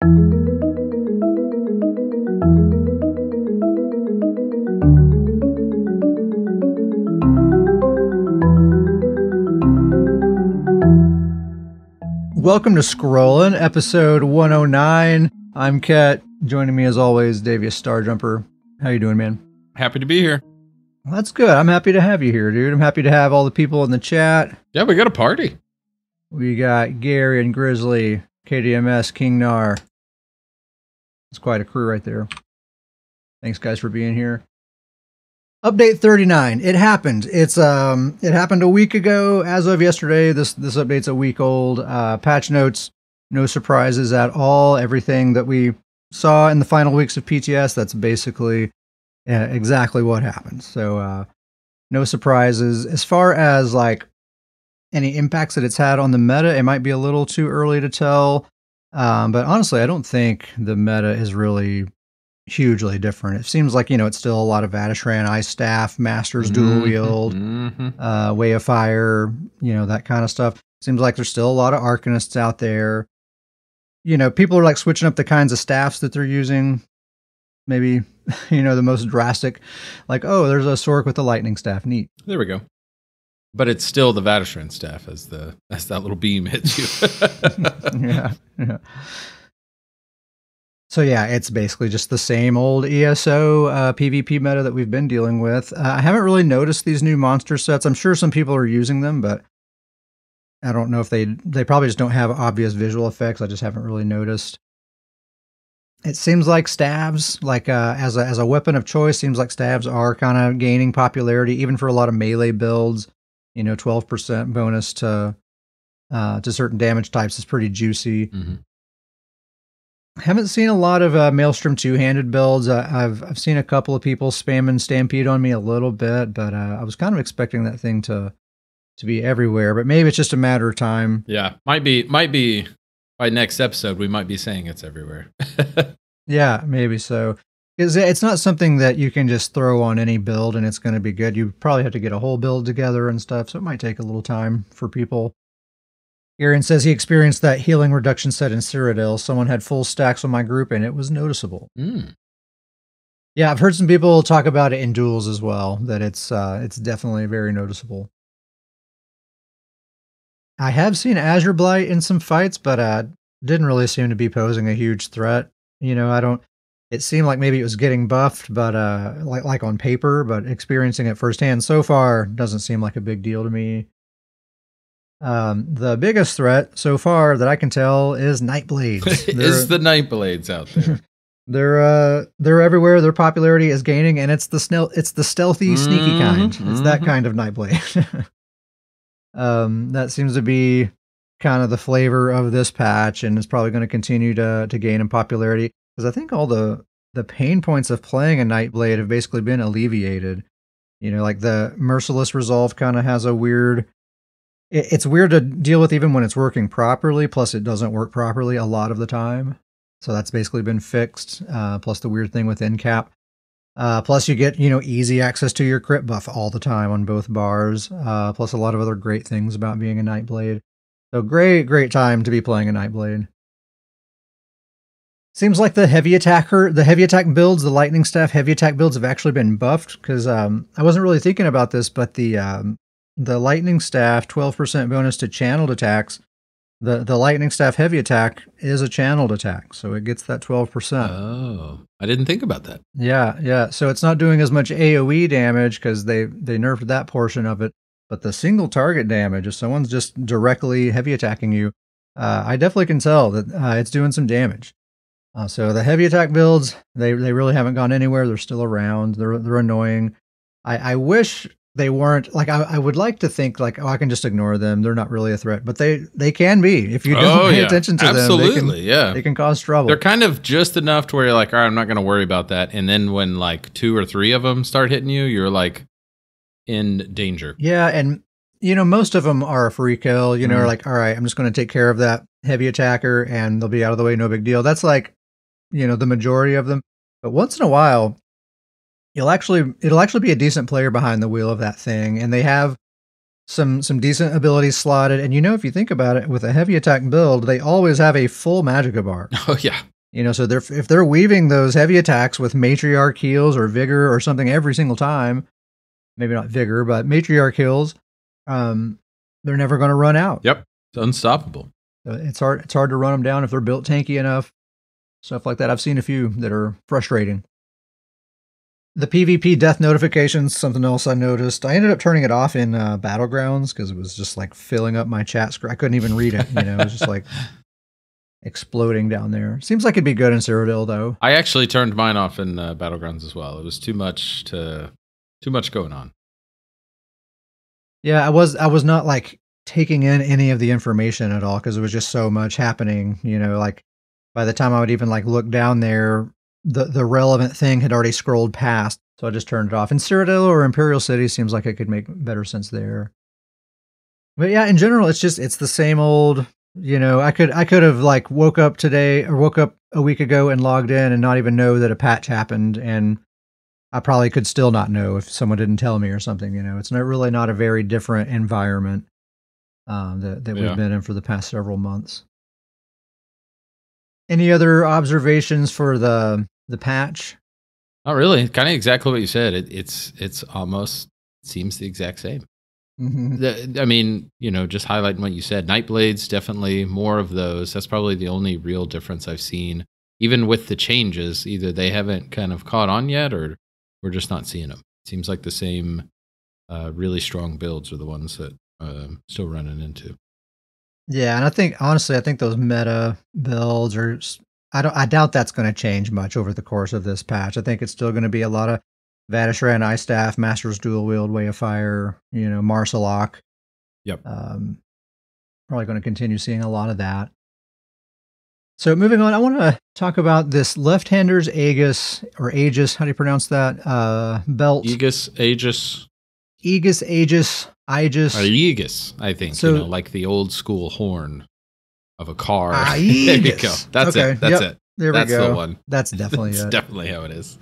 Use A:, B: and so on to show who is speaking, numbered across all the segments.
A: Welcome to Scrollin', episode 109. I'm Ket. Joining me as always, Davius Starjumper. How you doing, man?
B: Happy to be here.
A: Well, that's good. I'm happy to have you here, dude. I'm happy to have all the people in the chat.
B: Yeah, we got a party.
A: We got Gary and Grizzly, KDMS, King Nar. It's quite a crew right there. Thanks, guys, for being here. Update 39. It happened. It happened a week ago. As of yesterday, this update's a week old. Patch notes, no surprises at all. Everything that we saw in the final weeks of PTS, that's basically exactly what happened. So no surprises. As far as like any impacts that it's had on the meta, it might be a little too early to tell. But honestly, I don't think the meta is really hugely different. It seems like, it's still a lot of Vatishran, Ice Staff, Masters dual wield, Way of Fire, that kind of stuff. Seems like there's still a lot of Arcanists out there. People are like switching up the kinds of staffs that they're using. Maybe, the most drastic, like, oh, there's a Sork with a lightning staff. Neat.
B: There we go. But it's still the Vatishran staff as that little beam hits you.
A: Yeah. So yeah, it's basically just the same old ESO PvP meta that we've been dealing with. I haven't really noticed these new monster sets. I'm sure some people are using them, but I don't know if they probably just don't have obvious visual effects. I just haven't really noticed. It seems like staves, like as a weapon of choice, seems like staves are kind of gaining popularity, even for a lot of melee builds. 12% bonus to certain damage types is pretty juicy.
B: Mm-hmm.
A: Haven't seen a lot of Maelstrom two-handed builds. I've seen a couple of people spamming Stampede on me a little bit, but I was kind of expecting that thing to be everywhere. But maybe it's just a matter of time.
B: Yeah, might be by next episode we might be saying it's everywhere.
A: Yeah, maybe so. It's not something that you can just throw on any build and it's going to be good. You probably have to get a whole build together and stuff, so it might take a little time for people. Aaron says he experienced that healing reduction set in Cyrodiil. Someone had full stacks on my group, and it was noticeable. Yeah, I've heard some people talk about it in duels as well, that it's definitely very noticeable. I have seen Azure Blight in some fights, but didn't really seem to be posing a huge threat. It seemed like maybe it was getting buffed, but like on paper, but experiencing it firsthand so far doesn't seem like a big deal to me. The biggest threat so far that I can tell is Nightblades.
B: Is the Nightblades out
A: there? They're everywhere. Their popularity is gaining, and it's the stealthy, sneaky kind. It's that kind of Nightblade. That seems to be kind of the flavor of this patch, and is probably going to continue to gain in popularity, because I think all the pain points of playing a Nightblade have basically been alleviated. Like the Merciless Resolve kind of has a weird... It's weird to deal with even when it's working properly, plus it doesn't work properly a lot of the time. So that's basically been fixed, plus the weird thing with NCAP. Plus you get, easy access to your crit buff all the time on both bars, plus a lot of other great things about being a Nightblade. So great time to be playing a Nightblade. Seems like the heavy attack builds, the lightning staff heavy attack builds have actually been buffed, because I wasn't really thinking about this, but the lightning staff 12% bonus to channeled attacks. The lightning staff heavy attack is a channeled attack, so it gets that 12%.
B: Oh, I didn't think about that.
A: Yeah. So it's not doing as much AoE damage because they nerfed that portion of it. But the single target damage, if someone's just directly heavy attacking you, I definitely can tell that it's doing some damage. So the heavy attack builds, they really haven't gone anywhere. They're still around. They're annoying. I wish they weren't, like, I would like to think like, oh, I can just ignore them. They're not really a threat, but they can be if you don't pay attention to them.
B: Absolutely,
A: they can cause trouble.
B: They're kind of just enough to where you're like, all right, I'm not going to worry about that. And then when like 2 or 3 of them start hitting you, you're like in danger.
A: Yeah, and most of them are a free kill. Are like, all right, I'm just going to take care of that heavy attacker, and they'll be out of the way, no big deal. That's like, the majority of them. But once in a while, it'll actually be a decent player behind the wheel of that thing, and they have some decent abilities slotted. And if you think about it, with a heavy attack build, they always have a full magicka bar.
B: Oh yeah.
A: So if they're weaving those heavy attacks with matriarch heals or vigor or something every single time, maybe not vigor, but matriarch heals, they're never going to run out.
B: Yep. It's unstoppable.
A: It's hard to run them down if they're built tanky enough. Stuff like that. I've seen a few that are frustrating. The PvP death notifications, something else I noticed. I ended up turning it off in Battlegrounds because it was just like filling up my chat screen. I couldn't even read it. It was just like exploding down there. Seems like it'd be good in Cyrodiil, though.
B: I actually turned mine off in Battlegrounds as well. It was too much going on.
A: Yeah, I was not like taking in any of the information at all because it was just so much happening. Like by the time I would even like look down there, the relevant thing had already scrolled past, so I just turned it off. In Cyrodiil or Imperial City, seems like it could make better sense there. But yeah, in general, it's the same old. I could have like woke up a week ago and logged in and not even know that a patch happened, and I probably could still not know if someone didn't tell me or something. It's not a very different environment that we've been in for the past several months. Any other observations for the patch?
B: Not really. Kind of exactly what you said. It's almost seems the exact same.
A: Mm-hmm.
B: Just highlighting what you said. Nightblades, definitely more of those. That's probably the only real difference I've seen. Even with the changes, either they haven't kind of caught on yet, or we're just not seeing them. Seems like the same really strong builds are the ones that still running into.
A: Yeah, and I think those meta builds are. I doubt that's going to change much over the course of this patch. I think it's still going to be a lot of Vatishran, Ice Staff, Master's Dual Wield, Way of Fire, Marsalok.
B: Yep.
A: Probably going to continue seeing a lot of that. So moving on, I want to talk about this Lefthander's Aegis, or Aegis, how do you pronounce that? Belt.
B: Aegis, Aegis.
A: Aegis, Aegis, Aegis.
B: Aegis, I think.
A: So,
B: like the old school horn of a car.
A: Aegis.
B: There you go. That's
A: okay.
B: it. That's it.
A: There we go.
B: That's the one.
A: That's definitely
B: That's
A: it.
B: definitely how it is.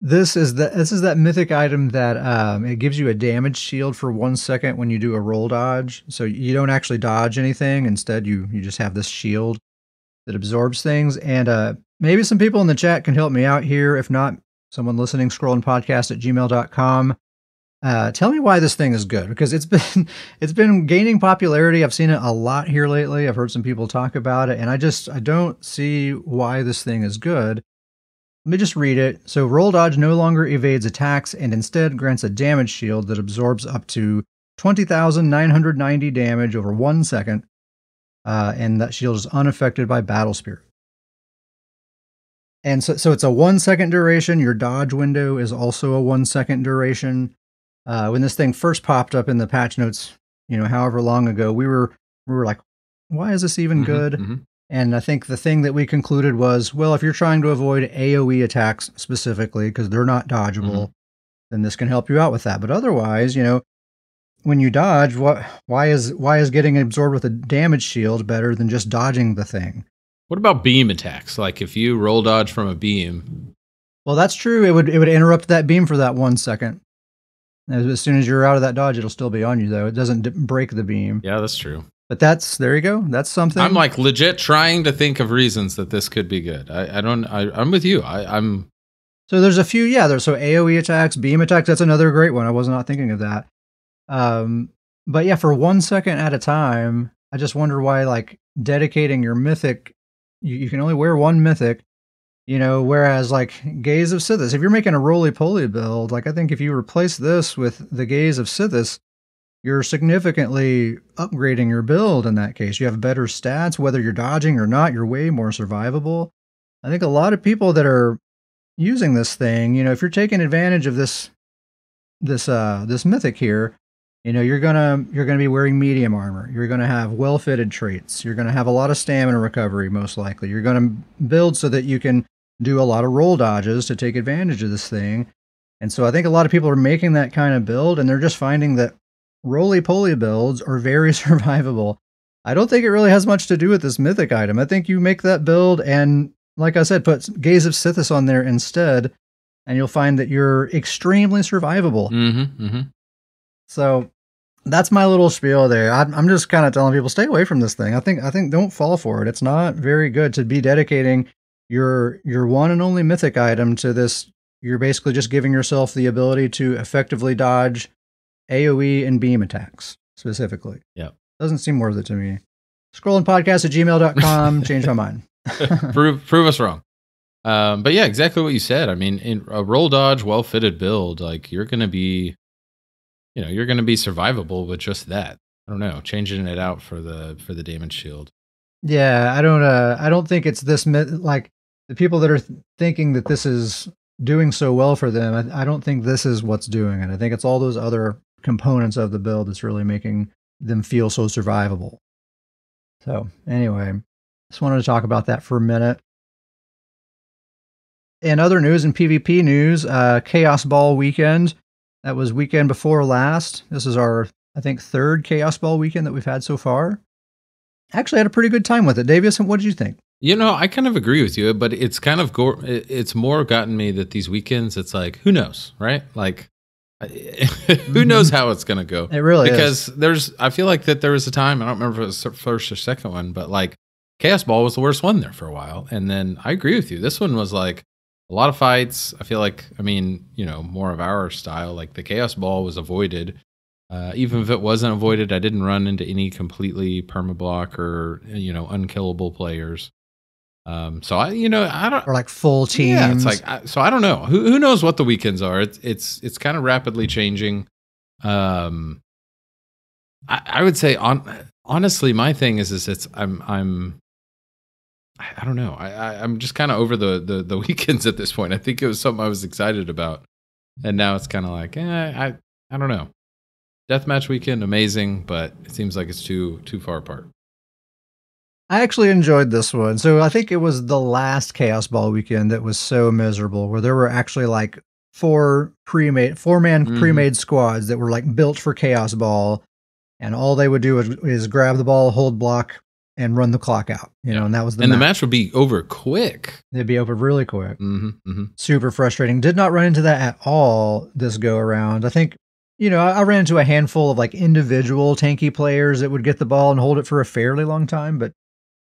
A: This is that mythic item that it gives you a damage shield for 1 second when you do a roll dodge. So you don't actually dodge anything. Instead, you just have this shield that absorbs things. And maybe some people in the chat can help me out here. If not, someone listening, scrollingpodcast@gmail.com. Tell me why this thing is good, because it's been gaining popularity. I've seen it a lot here lately. I've heard some people talk about it, and I don't see why this thing is good. Let me just read it. So roll dodge no longer evades attacks and instead grants a damage shield that absorbs up to 20,990 damage over 1 second. And that shield is unaffected by battle spirit. And so it's a 1 second duration. Your dodge window is also a 1 second duration. When this thing first popped up in the patch notes, however long ago, we were like, why is this even good?
B: Mm-hmm.
A: And I think the thing that we concluded was, well, if you're trying to avoid AoE attacks specifically, because they're not dodgeable, then this can help you out with that. But otherwise, when you dodge, why is getting absorbed with a damage shield better than just dodging the thing?
B: What about beam attacks? Like if you roll dodge from a beam.
A: Well, that's true. It would interrupt that beam for that 1 second. As soon as you're out of that dodge, it'll still be on you, though. It doesn't break the beam.
B: Yeah, that's true.
A: But there you go. That's something.
B: I'm like legit trying to think of reasons that this could be good. I'm with you. I'm.
A: So there's a few, so AoE attacks, beam attacks, that's another great one. I was not thinking of that. But yeah, for 1 second at a time, I just wonder why, like, dedicating your mythic, you can only wear one mythic, whereas like Gaze of Sithis, if you're making a roly-poly build, like I think if you replace this with the Gaze of Sithis, you're significantly upgrading your build in that case. You have better stats, whether you're dodging or not, you're way more survivable. I think a lot of people that are using this thing, if you're taking advantage of this mythic here, you're gonna be wearing medium armor. You're gonna have well-fitted traits. You're gonna have a lot of stamina recovery, most likely. You're gonna build so that you can do a lot of roll dodges to take advantage of this thing. And so I think a lot of people are making that kind of build, and they're just finding that roly-poly builds are very survivable. I don't think it really has much to do with this mythic item. I think you make that build and, like I said, put Gaze of Sithis on there instead, and you'll find that you're extremely survivable.
B: Mm-hmm, mm-hmm.
A: So that's my little spiel there. I'm just kind of telling people, stay away from this thing. I think don't fall for it. It's not very good to be dedicating your one and only mythic item to this. You're basically just giving yourself the ability to effectively dodge AoE and beam attacks specifically.
B: Yeah.
A: Doesn't seem worth it to me. Scrollingpodcast@gmail.com. Change my mind.
B: prove us wrong. But yeah, exactly what you said. I mean, in a roll dodge, well-fitted build, like you're going to be survivable with just that. I don't know, changing it out for the damage shield.
A: Yeah, I don't think it's this, like the people that are thinking that this is doing so well for them. I don't think this is what's doing it. I think it's all those other components of the build that's really making them feel so survivable. So anyway, just wanted to talk about that for a minute. In other news and PvP news, Chaos Ball weekend. That was weekend before last. This is our, I think, third Chaos Ball weekend that we've had so far. Actually had a pretty good time with it. Davius, what did you think?
B: You know, I kind of agree with you, but it's kind of it's more gotten me that these weekends, it's like, who knows, right? Like, who knows how it's going to go?
A: It really
B: because
A: is.
B: I feel like that there was a time, I don't remember if it was the first or second one, but like Chaos Ball was the worst one there for a while. And then I agree with you. This one was like a lot of fights. I feel like, I mean, you know, more of our style, like the Chaos Ball was avoided. Even if it wasn't avoided, I didn't run into any completely permablock or, you know, unkillable players. So I don't,
A: or like full teams.
B: Yeah, it's like, so I don't know. Who knows what the weekends are? It's kind of rapidly changing. I would say honestly, my thing is I don't know. I'm just kind of over the weekends at this point. I think it was something I was excited about, and now it's kind of like, I don't know. Deathmatch weekend, amazing, but it seems like it's too far apart.
A: I actually enjoyed this one. So I think it was the last Chaos Ball weekend that was so miserable, where there were actually like four-man pre-made squads that were like built for Chaos Ball, and all they would do is grab the ball, hold block, and run the clock out. You know, and that was the match.
B: The match would be over quick.
A: It'd be over really quick. Super frustrating. Did not run into that at all this go around. I think, you know, I ran into a handful of like individual tanky players that would get the ball and hold it for a fairly long time, but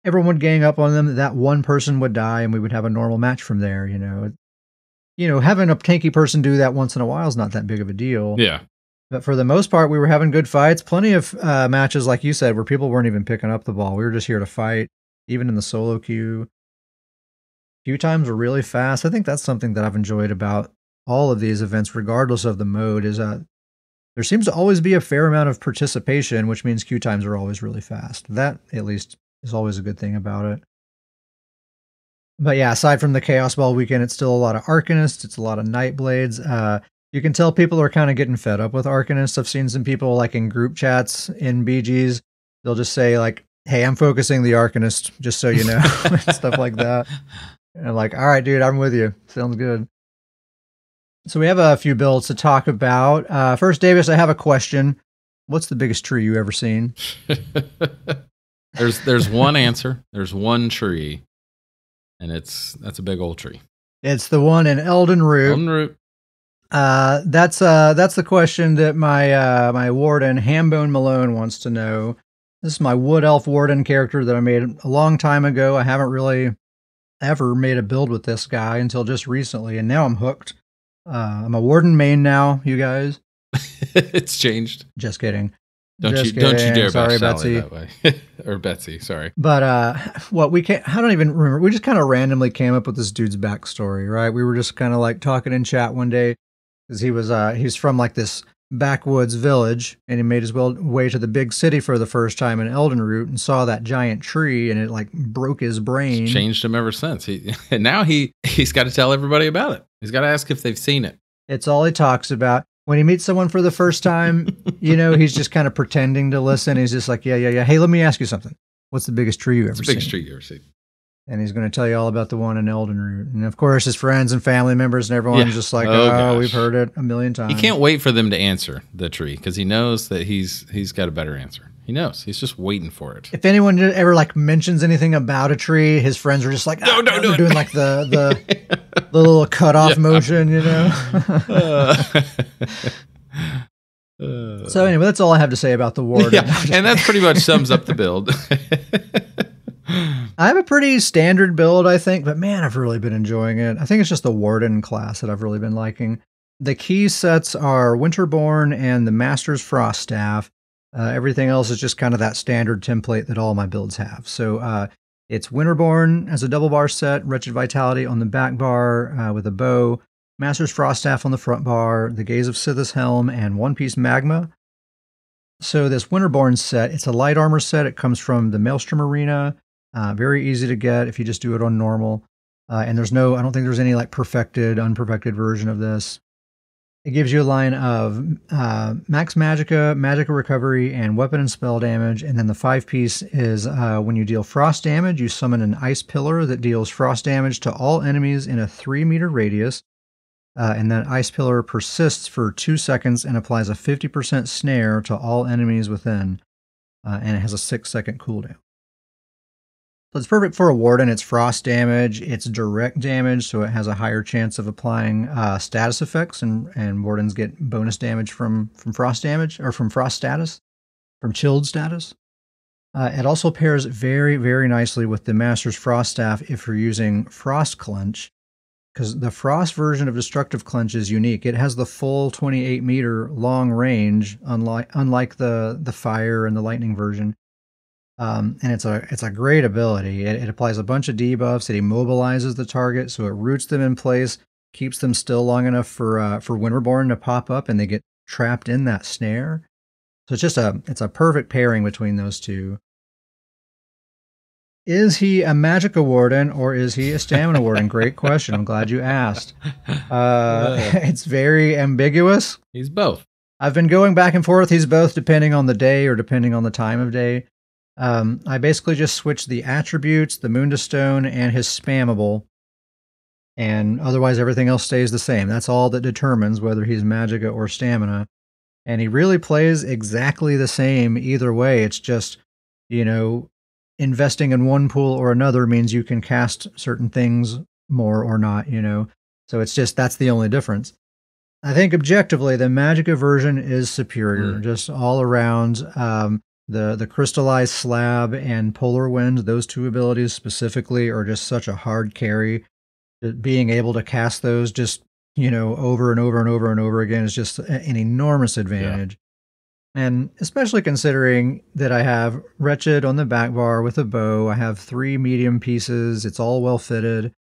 A: everyone would gang up on them. That one person would die, and we would have a normal match from there. You know, having a tanky person do that once in a while is not that big of a deal.
B: Yeah.
A: But for the most part, we were having good fights. Plenty of matches, like you said, where people weren't even picking up the ball. We were just here to fight, even in the solo queue. Queue times were really fast. I think that's something that I've enjoyed about all of these events, regardless of the mode, is that there seems to always be a fair amount of participation, which means queue times are always really fast. That, at least, is always a good thing about it. But yeah, aside from the Chaos Ball weekend, it's still a lot of Arcanists. It's a lot of Nightblades. You can tell people are kind of getting fed up with Arcanists. I've seen some people like in group chats in BGs, they'll just say like, hey, I'm focusing the Arcanist, just so you know, stuff like that. And I'm like, all right, dude, I'm with you. Sounds good. So we have a few builds to talk about. First, Davis, I have a question. What's the biggest tree you ever seen?
B: There's one answer. There's one tree, and that's a big old tree. It's
A: the one in Elden Root.
B: Elden Root.
A: That's the question that my Warden Hambone Malone wants to know. This is my Wood Elf Warden character that I made a long time ago. I haven't really ever made a build with this guy until just recently, and now I'm hooked. I'm a Warden main now, you guys.
B: It's changed.
A: Just kidding.
B: Don't you dare bash Sally that way. Or Betsy, sorry.
A: But I don't even remember. We just kind of randomly came up with this dude's backstory, right? We were just kind of like talking in chat one day, because he's from like this backwoods village, and he made his way to the big city for the first time in Elden Root and saw that giant tree, and it like broke his brain.
B: It's changed him ever since. And now he's got to tell everybody about it. He's got to ask if they've seen it.
A: It's all he talks about. When he meets someone for the first time, you know, he's just kind of pretending to listen. He's just like, yeah. Hey, let me ask you something. What's the biggest tree you ever seen?
B: The biggest tree you ever seen.
A: And he's going to tell you all about the one in Elden Root. And of course, his friends and family members and everyone's just like, we've heard it a million times.
B: He can't wait for them to answer the tree, because he knows that he's got a better answer. He knows. He's just waiting for it.
A: If anyone ever like mentions anything about a tree, his friends are just like,
B: no,
A: they're doing like the little cut off motion, you know? So anyway, that's all I have to say about the Warden.
B: Yeah, and that pretty much sums up the build.
A: I have a pretty standard build, I think, but man, I've really been enjoying it. I think it's just the Warden class that I've really been liking. The key sets are Winterborn and the Master's Frost Staff. Everything else is just kind of that standard template that all my builds have. So it's Winterborn as a double bar set, Wretched Vitality on the back bar with a bow, Master's Frost Staff on the front bar, the Gaze of Sithis Helm, and One Piece Magma. So this Winterborn set, it's a light armor set. It comes from the Maelstrom Arena. Very easy to get if you just do it on normal. And I don't think there's any like perfected, unperfected version of this. It gives you a line of max Magicka recovery, and weapon and spell damage. And then the 5-piece is when you deal frost damage, you summon an ice pillar that deals frost damage to all enemies in a 3-meter radius. And that ice pillar persists for 2 seconds and applies a 50% snare to all enemies within. And it has a 6-second cooldown. So it's perfect for a Warden. It's frost damage, it's direct damage, so it has a higher chance of applying status effects, and Wardens get bonus damage from frost damage, or from frost status, from chilled status. It also pairs very, very nicely with the Master's Frost Staff if you're using Frost Clench, because the Frost version of Destructive Clench is unique. It has the full 28-meter long range, unlike the Fire and the Lightning version. And it's a great ability. It applies a bunch of debuffs. It immobilizes the target, so it roots them in place, keeps them still long enough for Winterborn to pop up, and they get trapped in that snare. So it's a perfect pairing between those two. Is he a Magicka Warden or is he a Stamina Warden? Great question. I'm glad you asked. It's very ambiguous.
B: He's both.
A: I've been going back and forth. He's both depending on the day or depending on the time of day. I basically just switched the attributes, the Moondstone, and his spammable, and otherwise everything else stays the same. That's all that determines whether he's Magicka or Stamina. And he really plays exactly the same either way. It's just, investing in one pool or another means you can cast certain things more or not, So it's just, that's the only difference. I think objectively, the Magicka version is superior, just all around. The Crystallized Slab and Polar Wind, those two abilities specifically are just such a hard carry. Being able to cast those just, over and over and over and over again is just an enormous advantage. Yeah. And especially considering that I have Wretched on the back bar with a bow, I have 3 medium pieces, it's all well fitted.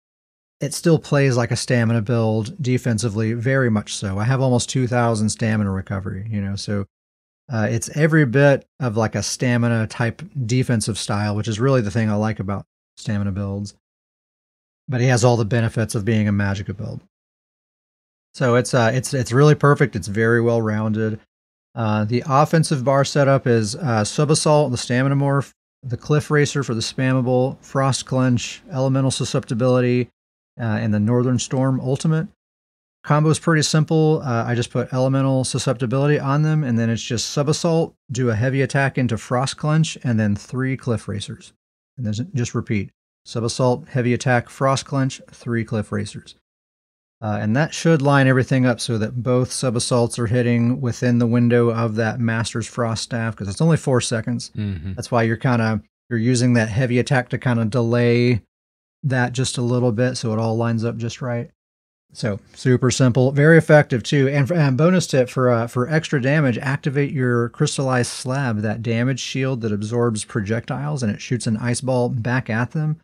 A: It still plays like a stamina build defensively, very much so. I have almost 2,000 stamina recovery, so it's every bit of like a stamina type defensive style, which is really the thing I like about stamina builds. But he has all the benefits of being a Magicka build. So it's really perfect. It's very well rounded. The offensive bar setup is Sub-Assault, the Stamina Morph, the Cliff Racer for the spammable, Frost Clench, Elemental Susceptibility, and the Northern Storm Ultimate. Combo is pretty simple. I just put Elemental Susceptibility on them, and then it's just Sub-Assault, do a heavy attack into Frost Clench, and then 3 Cliff Racers. And then just repeat. Sub-Assault, heavy attack, Frost Clench, 3 Cliff Racers. And that should line everything up so that both Sub-Assaults are hitting within the window of that Master's Frost Staff, because it's only 4 seconds. Mm-hmm. That's why you're using that heavy attack to kind of delay that just a little bit so it all lines up just right. So super simple, very effective too. And bonus tip for extra damage, activate your Crystallized Slab, that damage shield that absorbs projectiles and it shoots an ice ball back at them.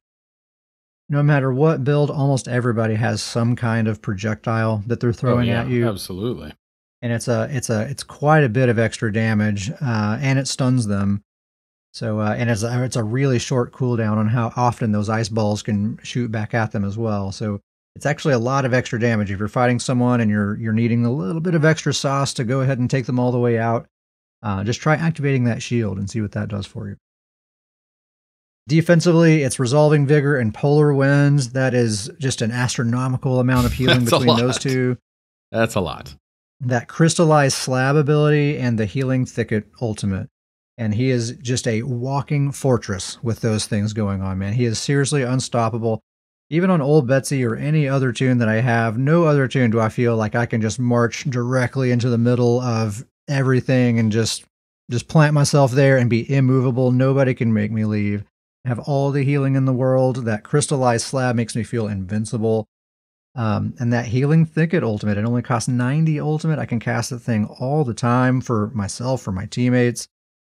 A: No matter what build, almost everybody has some kind of projectile that they're throwing at you.
B: Absolutely.
A: And it's quite a bit of extra damage, and it stuns them. So and it's a really short cooldown on how often those ice balls can shoot back at them as well. So it's actually a lot of extra damage. If you're fighting someone and you're needing a little bit of extra sauce to go ahead and take them all the way out, just try activating that shield and see what that does for you. Defensively, it's Resolving Vigor and Polar Winds. That is just an astronomical amount of healing between those two.
B: That's a lot.
A: That Crystallized Slab ability and the Healing Thicket Ultimate. And he is just a walking fortress with those things going on, man. He is seriously unstoppable. Even on Old Betsy or any other tune that I have, no other tune do I feel like I can just march directly into the middle of everything and just plant myself there and be immovable. Nobody can make me leave. Have all the healing in the world. That crystallized slab makes me feel invincible. And that healing thicket ultimate, it only costs 90 ultimate. I can cast the thing all the time for myself, for my teammates,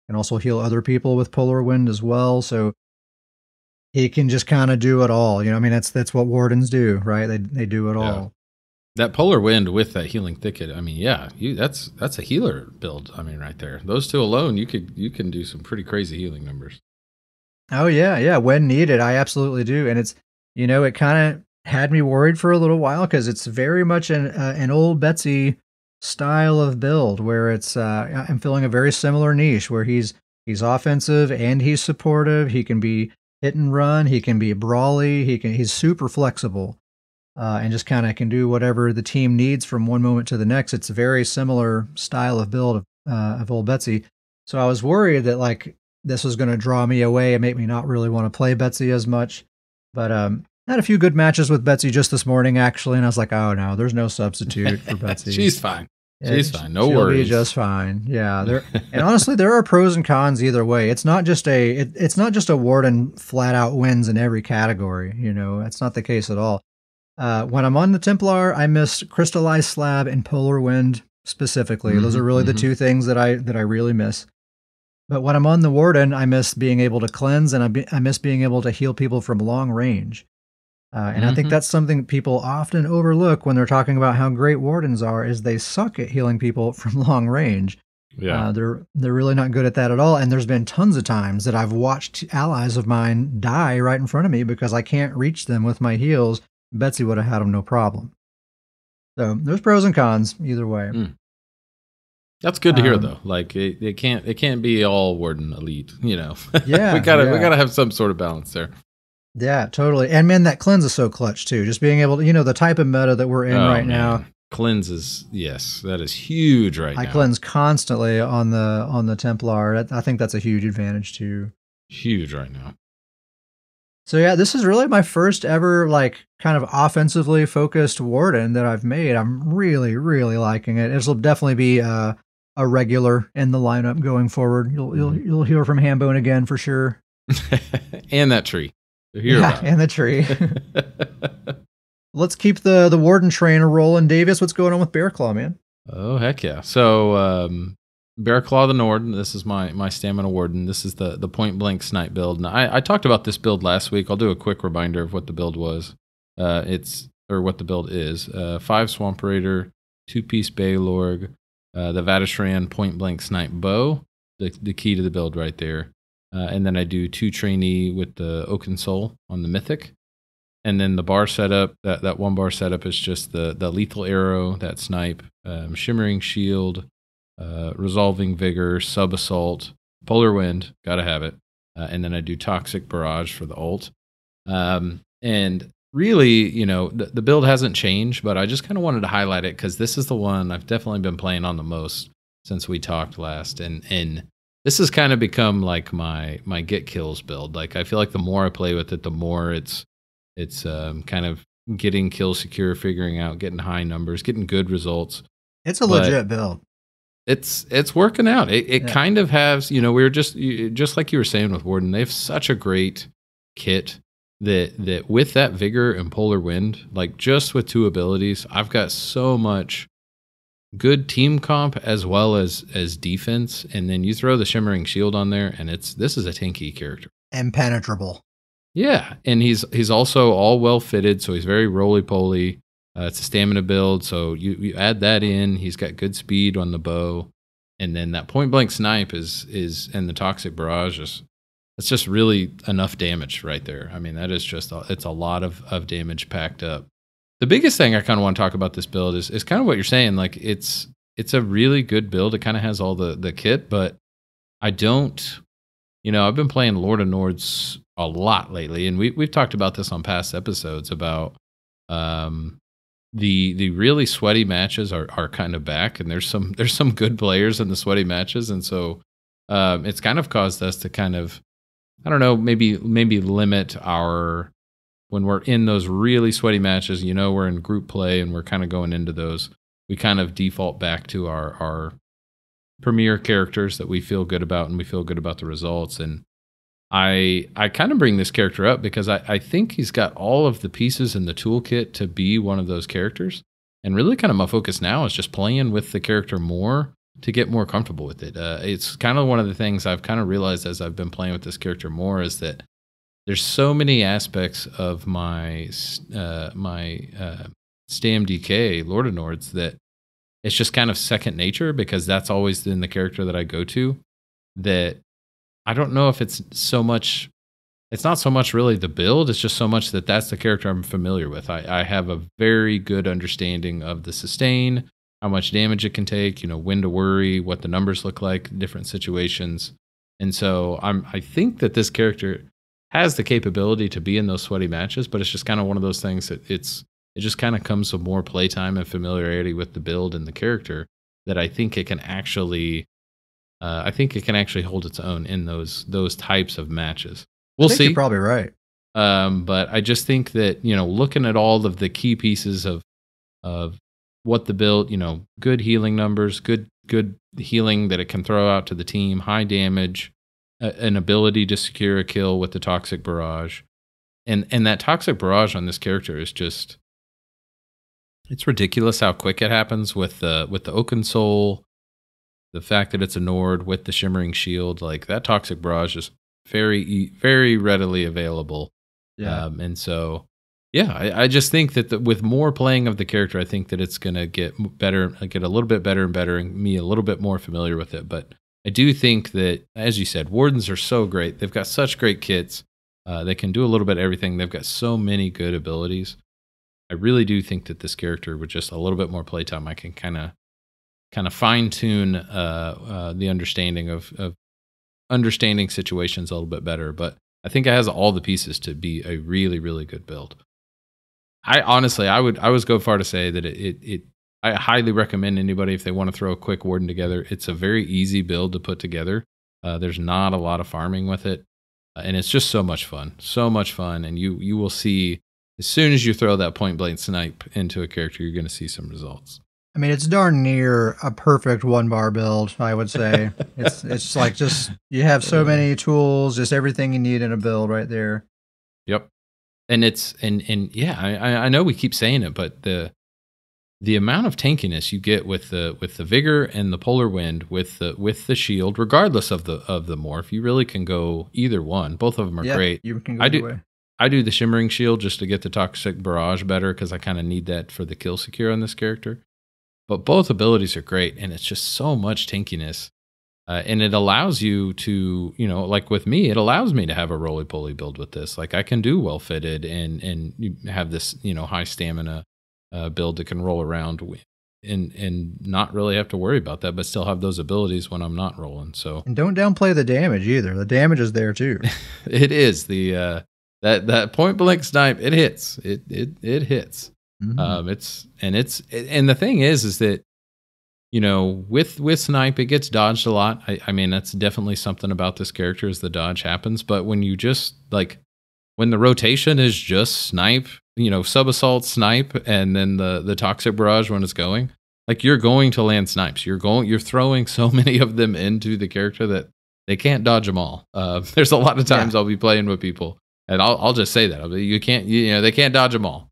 A: and also heal other people with Polar Wind as well. So he can just kind of do it all. You know, I mean, that's what Wardens do, right? They do it all.
B: That Polar Wind with that healing thicket, I mean, yeah, that's a healer build. I mean, right there, those two alone, you can do some pretty crazy healing numbers.
A: Oh yeah, when needed, I absolutely do, and it's, you know, it kind of had me worried for a little while because it's very much an old Betsy style of build where it's I'm filling a very similar niche where he's offensive and he's supportive. He can be hit and run. He can be brawly. He's super flexible. And just kind of can do whatever the team needs from one moment to the next. It's a very similar style of build of old Betsy. So I was worried that like this was going to draw me away and make me not really want to play Betsy as much. But I had a few good matches with Betsy just this morning, actually, and I was like, oh no, there's no substitute for Betsy.
B: She's fine. She's fine. No
A: she'll
B: worries.
A: Be just fine. Yeah. And honestly, there are pros and cons either way. It's not just it's not just a Warden flat out wins in every category. You know, that's not the case at all. When I'm on the Templar, I miss Crystallized Slab and Polar Wind specifically. Those are really the two things that I really miss. But when I'm on the Warden, I miss being able to cleanse, and I miss being able to heal people from long range. And I think that's something people often overlook when they're talking about how great Wardens are, is they suck at healing people from long range.
B: Yeah,
A: they're really not good at that at all. And there's been tons of times that I've watched allies of mine die right in front of me because I can't reach them with my heals. Betsy would have had them no problem. So there's pros and cons either way.
B: That's good to hear, though. Like it can't be all Warden elite. You know,
A: yeah,
B: we gotta have some sort of balance there.
A: Yeah, totally. And man, that cleanse is so clutch too. Just being able to, you know, the type of meta that we're in right now.
B: Cleanse is, yes, that is huge right now.
A: I cleanse constantly on the Templar. I think that's a huge advantage too.
B: Huge right now.
A: So yeah, this is really my first ever like kind of offensively focused Warden that I've made. I'm really, really liking it. It'll definitely be a regular in the lineup going forward. You'll hear from Hambone again for sure.
B: And that tree.
A: And the tree. Let's keep the Warden train rolling. Davis, what's going on with Bearclaw, man?
B: Oh, heck yeah. So, Bearclaw the Nord, this is my Stamina Warden. This is the point-blank snipe build. And I talked about this build last week. I'll do a quick reminder of what the build was. What the build is. 5 Swamp Raider, 2-piece Baylorg, the Vatishran point-blank snipe bow, the key to the build right there. And then I do 2 trainee with the Oaken Soul on the Mythic. And then the bar setup, that 1 bar setup is just the Lethal Arrow, that snipe, Shimmering Shield, Resolving Vigor, Sub Assault, Polar Wind, gotta have it. And then I do Toxic Barrage for the ult. And really, you know, the build hasn't changed, but I just kind of wanted to highlight it because this is the one I've definitely been playing on the most since we talked last. And this has kind of become like my get kills build. Like I feel like the more I play with it, the more it's kind of getting kill secure, figuring out, getting high numbers, getting good results.
A: It's a legit build.
B: It's working out. It kind of has, you know, we were just like you were saying with Warden, they have such a great kit that with that Vigor and Polar Wind, like just with 2 abilities, I've got so much good team comp as well as defense, and then you throw the Shimmering Shield on there, and this is a tanky character.
A: Impenetrable.
B: Yeah, and he's also all well fitted, so he's very roly poly. It's a stamina build, so you add that in. He's got good speed on the bow, and then that point blank snipe is and the Toxic Barrage it's just really enough damage right there. I mean, that is just it's a lot of damage packed up. The biggest thing I kind of want to talk about this build is kind of what you're saying. Like it's a really good build. It kind of has all the kit, but I don't, you know, I've been playing Lord of Nords a lot lately, and we've talked about this on past episodes about the really sweaty matches are kind of back, and there's some good players in the sweaty matches, and so it's kind of caused us to kind of, I don't know, maybe limit our, when we're in those really sweaty matches, you know, we're in group play and we're kind of going into those, we kind of default back to our premier characters that we feel good about, and we feel good about the results. And I kind of bring this character up because I think he's got all of the pieces in the toolkit to be one of those characters. And really kind of my focus now is just playing with the character more to get more comfortable with it. It's kind of one of the things I've kind of realized as I've been playing with this character more is that there's so many aspects of my StamDK Lord of Nords that it's just kind of second nature, because that's always been the character that I go to, that I don't know if it's not so much really the build, it's just so much that that's the character I'm familiar with. I have a very good understanding of the sustain, how much damage it can take, when to worry, what the numbers look like, different situations. And so I think that this character has the capability to be in those sweaty matches, but it's just kind of one of those things that it just kind of comes with more playtime and familiarity with the build and the character, that I think it can actually hold its own in those types of matches. We'll see.
A: You're probably right.
B: But I just think that, looking at all of the key pieces of what the build, good healing numbers, good healing that it can throw out to the team, high damage, an ability to secure a kill with the Toxic Barrage. And that Toxic Barrage on this character is just, it's ridiculous how quick it happens with the Oaken Soul. The fact that it's a Nord with the Shimmering Shield, like that Toxic Barrage is very, very readily available.
A: Yeah.
B: And so, I just think that with more playing of the character, I think that it's going to get better, get a little bit better and better, and me a little bit more familiar with it. But I do think that, as you said, Wardens are so great. They've got such great kits. They can do a little bit of everything. They've got so many good abilities. I really do think that this character, with just a little bit more playtime, I can kind of fine tune the understanding of understanding situations a little bit better. But I think it has all the pieces to be a really, really good build. I honestly would go far to say that I highly recommend anybody, if they want to throw a quick Warden together. It's a very easy build to put together. There's not a lot of farming with it, and it's just so much fun, and you will see, as soon as you throw that point blank snipe into a character, you're going to see some results.
A: I mean, it's darn near a perfect 1-bar build, I would say. It's like, just, you have so many tools, just everything you need in a build right there.
B: Yep. And I know we keep saying it, but the amount of tankiness you get with the vigor and the polar wind with the shield, regardless of the morph, you really can go either one. Both of them are great.
A: You can go either way.
B: I do the Shimmering Shield just to get the Toxic Barrage better, because I kind of need that for the kill secure on this character. But both abilities are great, and it's just so much tankiness. And it allows you to, like with me, it allows me to have a roly-poly build with this. Like, I can do well-fitted and you have this, high stamina build that can roll around and not really have to worry about that, but still have those abilities when I'm not rolling. So, and
A: don't downplay the damage either. The damage is there too.
B: It is that point blank snipe. It hits. It hits. Mm-hmm. And the thing is that, with snipe, it gets dodged a lot. I mean, that's definitely something about this character, is the dodge happens. But when you just, when the rotation is just snipe, sub-assault snipe, and then the Toxic Barrage when it's going, you're going to land snipes. You're throwing so many of them into the character that they can't dodge them all. There's a lot of times I'll be playing with people, and I'll just say that you can't, they can't dodge them all.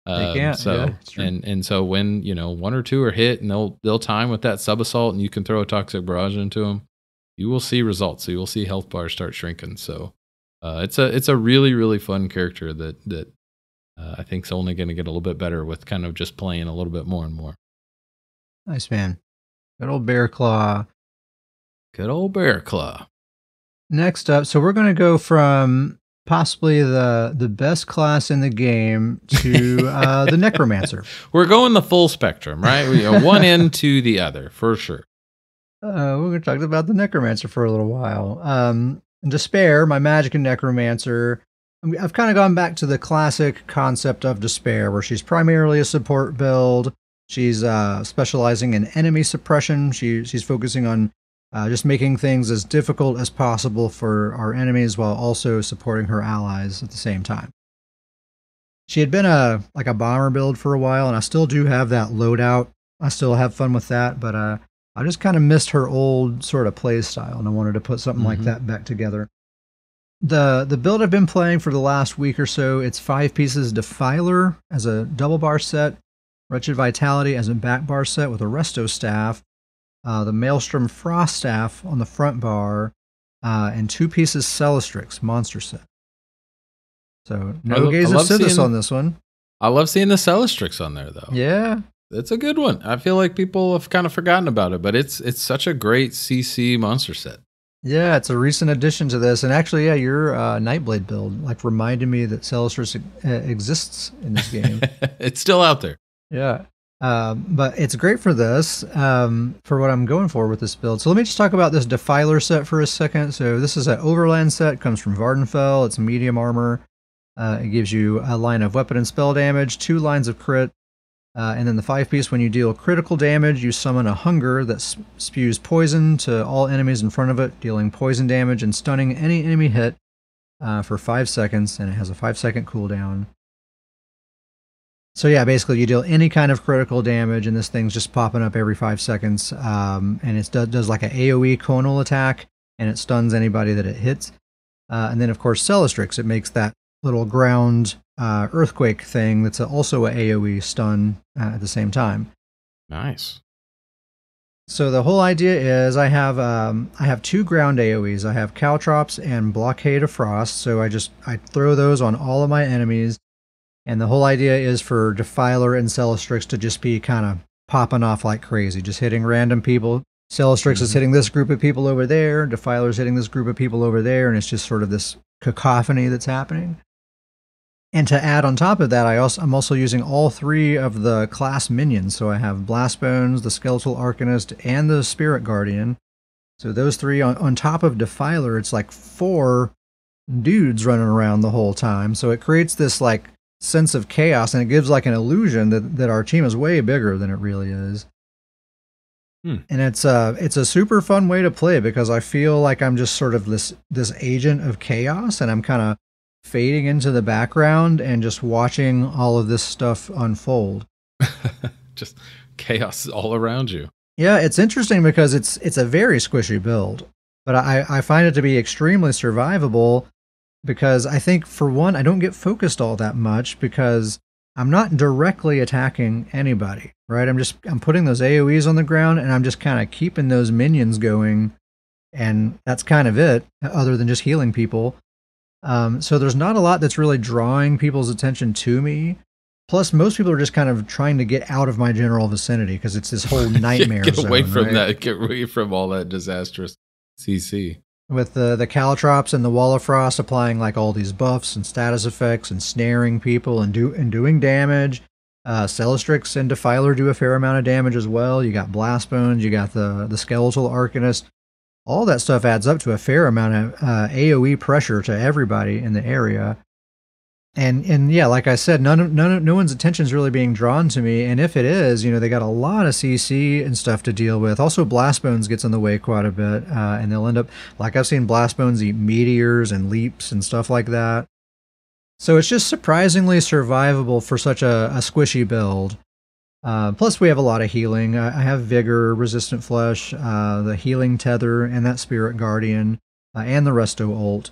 A: They can't.
B: So and so when one or two are hit, and they'll time with that sub assault, and you can throw a Toxic Barrage into them, you will see results. So you will see health bars start shrinking. So it's a really, really fun character that I think is only going to get a little bit better with kind of just playing a little bit more and more.
A: Nice, man. Good old Bear Claw.
B: Good old Bear Claw.
A: Next up, so we're going to go from possibly the best class in the game to the Necromancer.
B: We're going the full spectrum, right? We are one end to the other, for sure.
A: We're going to talk about the Necromancer for a little while. Despair, my magic and Necromancer. I've kind of gone back to the classic concept of Despair, where she's primarily a support build. She's specializing in enemy suppression. She's focusing on just making things as difficult as possible for our enemies, while also supporting her allies at the same time. She had been a bomber build for a while, and I still do have that loadout. I still have fun with that, but I just kind of missed her old sort of play style, and I wanted to put something like that back together. The build I've been playing for the last week or so, it's 5 pieces Defiler as a double bar set, Wretched Vitality as a back bar set with a Resto staff, the Maelstrom Frost staff on the front bar, and 2 pieces Celestrix monster set. So no Gaze of Sithis on this one.
B: I love seeing the Celestrix on there, though.
A: Yeah.
B: It's a good one. I feel like people have kind of forgotten about it, but it's such a great CC monster set.
A: Yeah, it's a recent addition to this. And actually, yeah, your Nightblade build like reminded me that Celestrix exists in this game.
B: It's still out there.
A: Yeah. But it's great for this, for what I'm going for with this build. So let me just talk about this Defiler set for a second. So this is an Overland set, comes from Vardenfell. It's medium armor. It gives you a line of weapon and spell damage, 2 lines of crit, and then the 5-piece, when you deal critical damage, you summon a Hunger that spews poison to all enemies in front of it, dealing poison damage and stunning any enemy hit for 5 seconds, and it has a 5-second cooldown. So yeah, basically you deal any kind of critical damage, and this thing's just popping up every 5 seconds, and it does like an AoE conal attack, and it stuns anybody that it hits. And then, of course, Celestrix, it makes that little ground earthquake thing that's also a AoE stun at the same time.
B: Nice.
A: So the whole idea is I have 2 ground AoEs. I have Caltrops and Blockade of Frost. So I throw those on all of my enemies, and the whole idea is for Defiler and Celestrix to just be kind of popping off like crazy, just hitting random people. Celestrix is hitting this group of people over there. Defiler's hitting this group of people over there, and it's just sort of this cacophony that's happening. And to add on top of that, I'm also using all 3 of the class minions. So I have Blastbones, the Skeletal Arcanist, and the Spirit Guardian. So those 3 on top of Defiler, it's like 4 dudes running around the whole time. So it creates this like sense of chaos, and it gives like an illusion that our team is way bigger than it really is. And it's a super fun way to play, because I feel like I'm just sort of this agent of chaos, and I'm kind of fading into the background and just watching all of this stuff unfold.
B: Just chaos all around you.
A: Yeah, it's interesting because it's a very squishy build, but I find it to be extremely survivable, because I think, for one, I don't get focused all that much because I'm not directly attacking anybody, right? I'm putting those AoEs on the ground, and I'm just kind of keeping those minions going, and that's kind of it, other than just healing people. So there's not a lot that's really drawing people's attention to me. Plus, most people are just kind of trying to get out of my general vicinity, because it's this whole nightmare
B: Get away
A: zone,
B: from
A: right?
B: that. Get away from all that disastrous CC.
A: With the Caltrops and the Wall of Frost applying like all these buffs and status effects and snaring people and doing damage. Celestrix and Defiler do a fair amount of damage as well. You got Blastbones, you got the Skeletal Arcanist. All that stuff adds up to a fair amount of AoE pressure to everybody in the area. And yeah, like I said, no one's attention is really being drawn to me. And if it is, they got a lot of CC and stuff to deal with. Also, Blastbones gets in the way quite a bit, and they'll end up, like I've seen Blastbones eat meteors and leaps and stuff like that. So it's just surprisingly survivable for such a squishy build. Plus, we have a lot of healing. I have Vigor, Resistant Flesh, the Healing Tether, and that Spirit Guardian, and the Resto ult.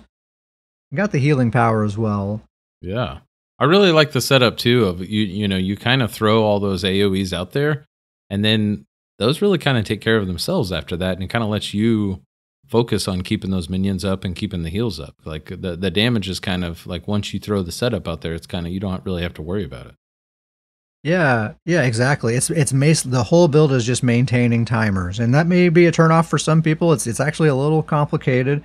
A: I got the healing power as well.
B: Yeah. I really like the setup too of you kind of throw all those AoEs out there, and then those really kind of take care of themselves after that, and it kind of lets you focus on keeping those minions up and keeping the heals up. Like the damage is kind of like, once you throw the setup out there, it's kind of, you don't really have to worry about it.
A: Yeah, exactly. It's the whole build is just maintaining timers, and that may be a turnoff for some people. It's actually a little complicated.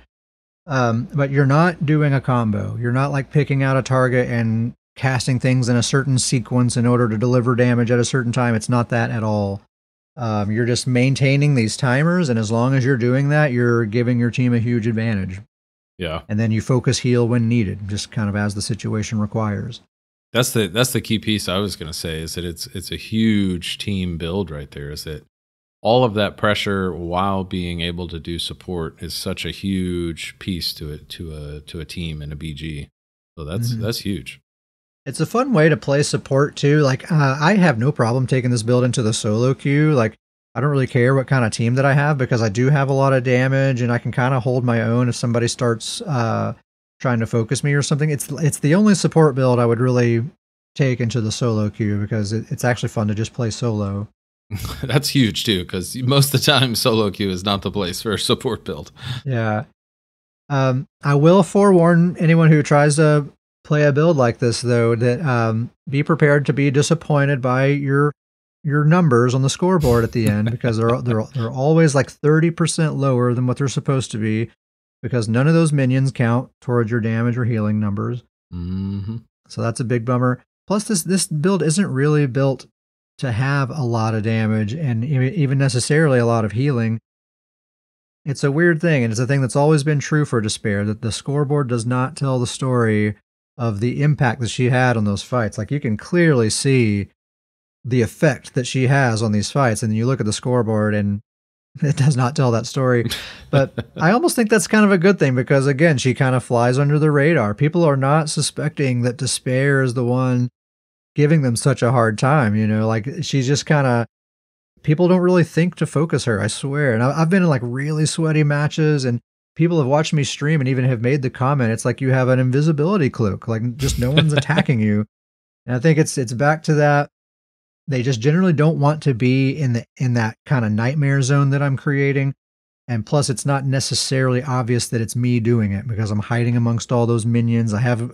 A: But you're not doing a combo. You're not like picking out a target and casting things in a certain sequence in order to deliver damage at a certain time. It's not that at all. You're just maintaining these timers, and as long as you're doing that, you're giving your team a huge advantage.
B: Yeah.
A: And then you focus heal when needed, just kind of as the situation requires.
B: That's the key piece I was going to say, is that it's a huge team build right there, is that all of that pressure while being able to do support is such a huge piece to it, to a team and a BG. So that's huge.
A: It's a fun way to play support too. Like I have no problem taking this build into the solo queue. Like I don't really care what kind of team that I have because I do have a lot of damage and I can kind of hold my own if somebody starts trying to focus me or something. It's the only support build I would really take into the solo queue because it's actually fun to just play solo.
B: That's huge too, because most of the time solo queue is not the place for a support build.
A: Yeah. I will forewarn anyone who tries to play a build like this, though, that be prepared to be disappointed by your numbers on the scoreboard at the end because they're always like 30% lower than what they're supposed to be because none of those minions count towards your damage or healing numbers.
B: Mm-hmm.
A: So that's a big bummer. Plus, this build isn't really built to have a lot of damage and even necessarily a lot of healing. It's a weird thing, and it's a thing that's always been true for Despair, that the scoreboard does not tell the story of the impact that she had on those fights. Like, you can clearly see the effect that she has on these fights, and you look at the scoreboard, and it does not tell that story. But I almost think that's kind of a good thing, because, again, she kind of flies under the radar. People are not suspecting that Despair is the one giving them such a hard time, you know? Like, she's just kind of... People don't really think to focus her, I swear. And I've been in like really sweaty matches and people have watched me stream and even have made the comment, it's like you have an invisibility cloak, like just no one's attacking you. And I think it's back to that. They just generally don't want to be in that kind of nightmare zone that I'm creating. And plus it's not necessarily obvious that it's me doing it because I'm hiding amongst all those minions. I have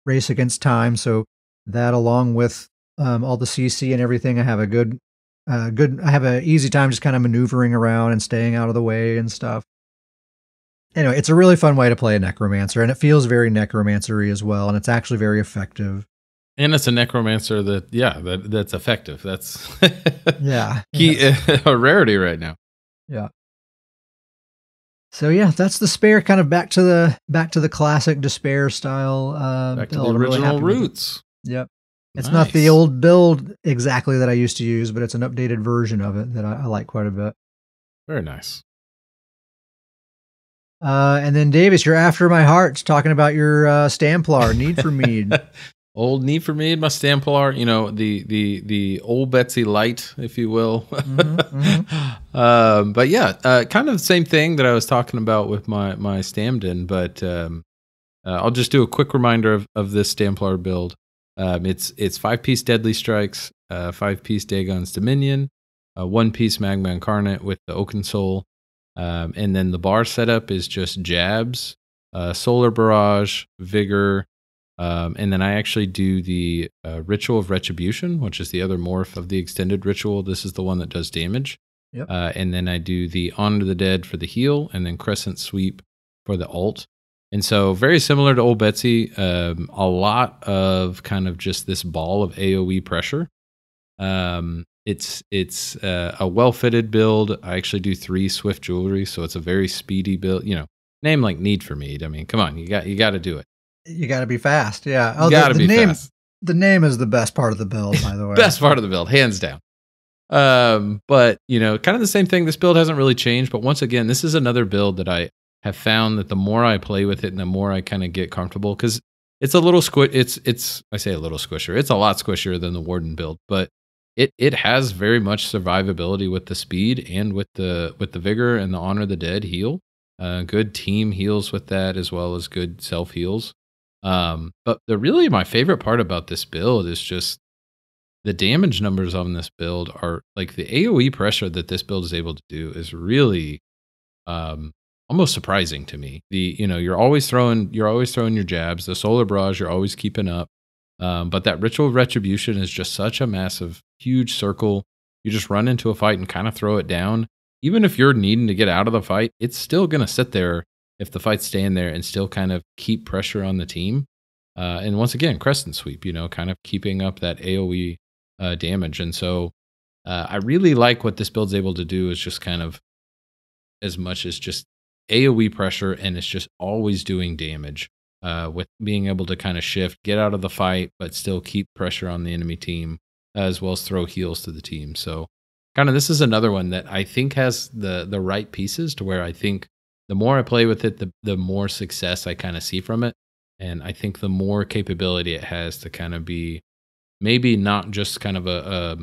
A: race against time. So that along with all the CC and everything, I have a I have an easy time just kind of maneuvering around and staying out of the way and stuff. Anyway, it's a really fun way to play a necromancer, and it feels very necromancer-y as well, and it's actually very effective.
B: And it's a necromancer that's effective. That's a rarity right now.
A: Yeah. So yeah, that's Despair, kind of back to the classic Despair style.
B: Back to the original roots.
A: Yep. It's not the old build exactly that I used to use, but it's an updated version of it that I like quite a bit.
B: Very nice.
A: And then Davis, you're after my heart talking about your Templar, Need for Mead.
B: Old Need for Mead, my Templar, you know, the old Betsy light, if you will. But yeah, kind of the same thing that I was talking about with my Stamden, but I'll just do a quick reminder of this Templar build. It's 5-piece Deadly Strikes, 5-piece Dagon's Dominion, 1-piece Magma Incarnate with the Oaken Soul, and then the bar setup is just Jabs, Solar Barrage, Vigor, and then I actually do the Ritual of Retribution, which is the other morph of the extended ritual. This is the one that does damage.
A: Yep.
B: And then I do the Honor the Dead for the heal, and then Crescent Sweep for the ult. And so very similar to old Betsy, a lot of kind of just this ball of AoE pressure. It's a well-fitted build. I actually do 3 Swift Jewelry, so it's a very speedy build. You know, name like Need for Mead. I mean, come on, you got to do it.
A: You got to be fast, yeah. Oh,
B: you got to be fast.
A: The name is the best part of the build, by the way.
B: Best part of the build, hands down. But you know, kind of the same thing. This build hasn't really changed, but once again, this is another build that I have found that the more I play with it and the more I kind of get comfortable, because it's a little I say a little squishier. It's a lot squishier than the Warden build, but it has very much survivability with the speed and with the vigor and the Honor the Dead heal. Good team heals with that as well as good self heals. But my favorite part about this build is just the damage numbers on this build are like the AoE pressure that this build is able to do is really almost surprising to me. You're always throwing your jabs. The Solar Barrage, you're always keeping up. But that Ritual of Retribution is just such a massive, huge circle. You just run into a fight and kind of throw it down. Even if you're needing to get out of the fight, it's still going to sit there if the fight's staying there and still kind of keep pressure on the team. And once again, Crescent Sweep, kind of keeping up that AoE damage. And so I really like what this build's able to do is just kind of as much as just AoE pressure, and it's just always doing damage with being able to kind of shift, get out of the fight, but still keep pressure on the enemy team, as well as throw heals to the team. So kind of this is another one that I think has the right pieces to where I think the more I play with it, the more success I kind of see from it. And I think the more capability it has to kind of be maybe not just kind of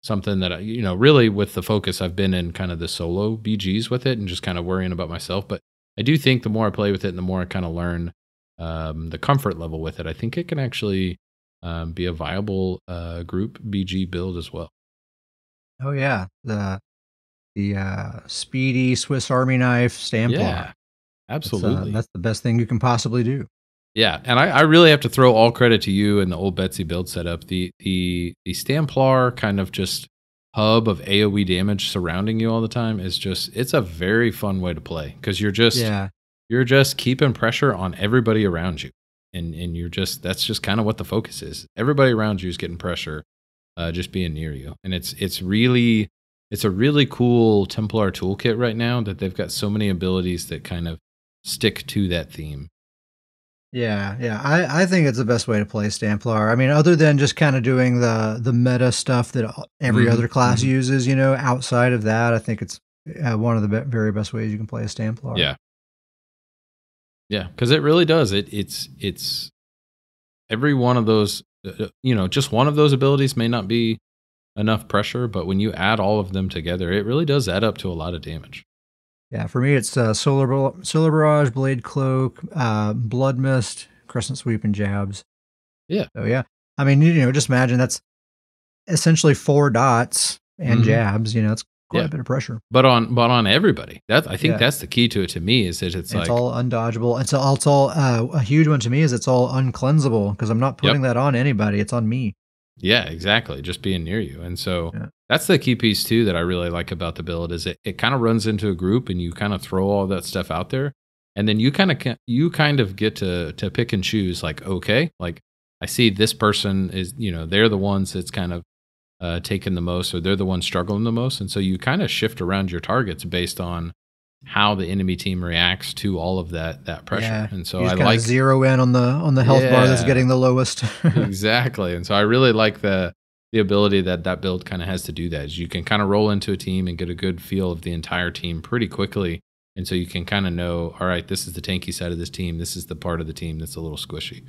B: something that really with the focus I've been in kind of the solo BGs with it and just kind of worrying about myself. But I do think the more I play with it and the more I kind of learn the comfort level with it, I think it can actually be a viable group BG build as well.
A: Oh yeah, the speedy Swiss Army knife Templar.
B: Yeah, absolutely.
A: That's the best thing you can possibly do.
B: Yeah, and I really have to throw all credit to you and the old Betsy build setup. The Templar kind of just hub of AoE damage surrounding you all the time it's a very fun way to play because you're just keeping pressure on everybody around you, and that's just kind of what the focus is. Everybody around you is getting pressure, just being near you, and it's a really cool Templar toolkit right now that they've got so many abilities that kind of stick to that theme.
A: Yeah. I think it's the best way to play Templar. I mean, other than just kind of doing the meta stuff that every other class uses, outside of that, I think it's one of the very best ways you can play a Templar.
B: Yeah. Yeah, because it really does. It's every one of those, just one of those abilities may not be enough pressure, but when you add all of them together, it really does add up to a lot of damage.
A: Yeah, for me, it's Solar Barrage, Blade Cloak, Blood Mist, Crescent Sweep, and Jabs.
B: Yeah.
A: So, yeah. I mean, just imagine that's essentially 4 dots and jabs. It's quite a bit of pressure.
B: But on everybody. I think that's the key to it to me is that it's
A: all undodgeable. It's all a huge one to me is it's all uncleansable because I'm not putting that on anybody. It's on me.
B: Yeah, exactly. Just being near you. And so that's the key piece too that I really like about the build is it kind of runs into a group and you kind of throw all that stuff out there. And then you kind of get to pick and choose like, okay, like I see this person is, they're the ones that's kind of taking the most or they're the ones struggling the most. And so you kind of shift around your targets based on how the enemy team reacts to all of that pressure.
A: Yeah.
B: And so
A: I like zero in on the health bar that's getting the lowest.
B: Exactly. And so I really like the ability that build kind of has to do that is you can kind of roll into a team and get a good feel of the entire team pretty quickly. And so you can kind of know, all right, this is the tanky side of this team. This is the part of the team that's a little squishy.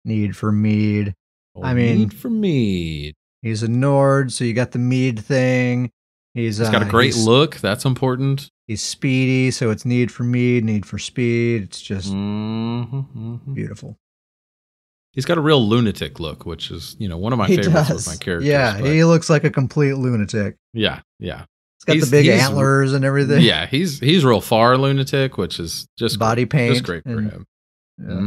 A: Need for Mead.
B: Need for Mead.
A: He's a Nord, so you got the Mead thing. He's
B: got a great look. That's important.
A: He's speedy, so it's need for Mead, need for speed. It's just beautiful.
B: He's got a real lunatic look, which is, one of my favorites with my characters.
A: Yeah, he looks like a complete lunatic.
B: Yeah.
A: He's got the big antlers and everything.
B: Yeah, he's real far lunatic, which is just
A: body paint.
B: Just great for him. Yeah.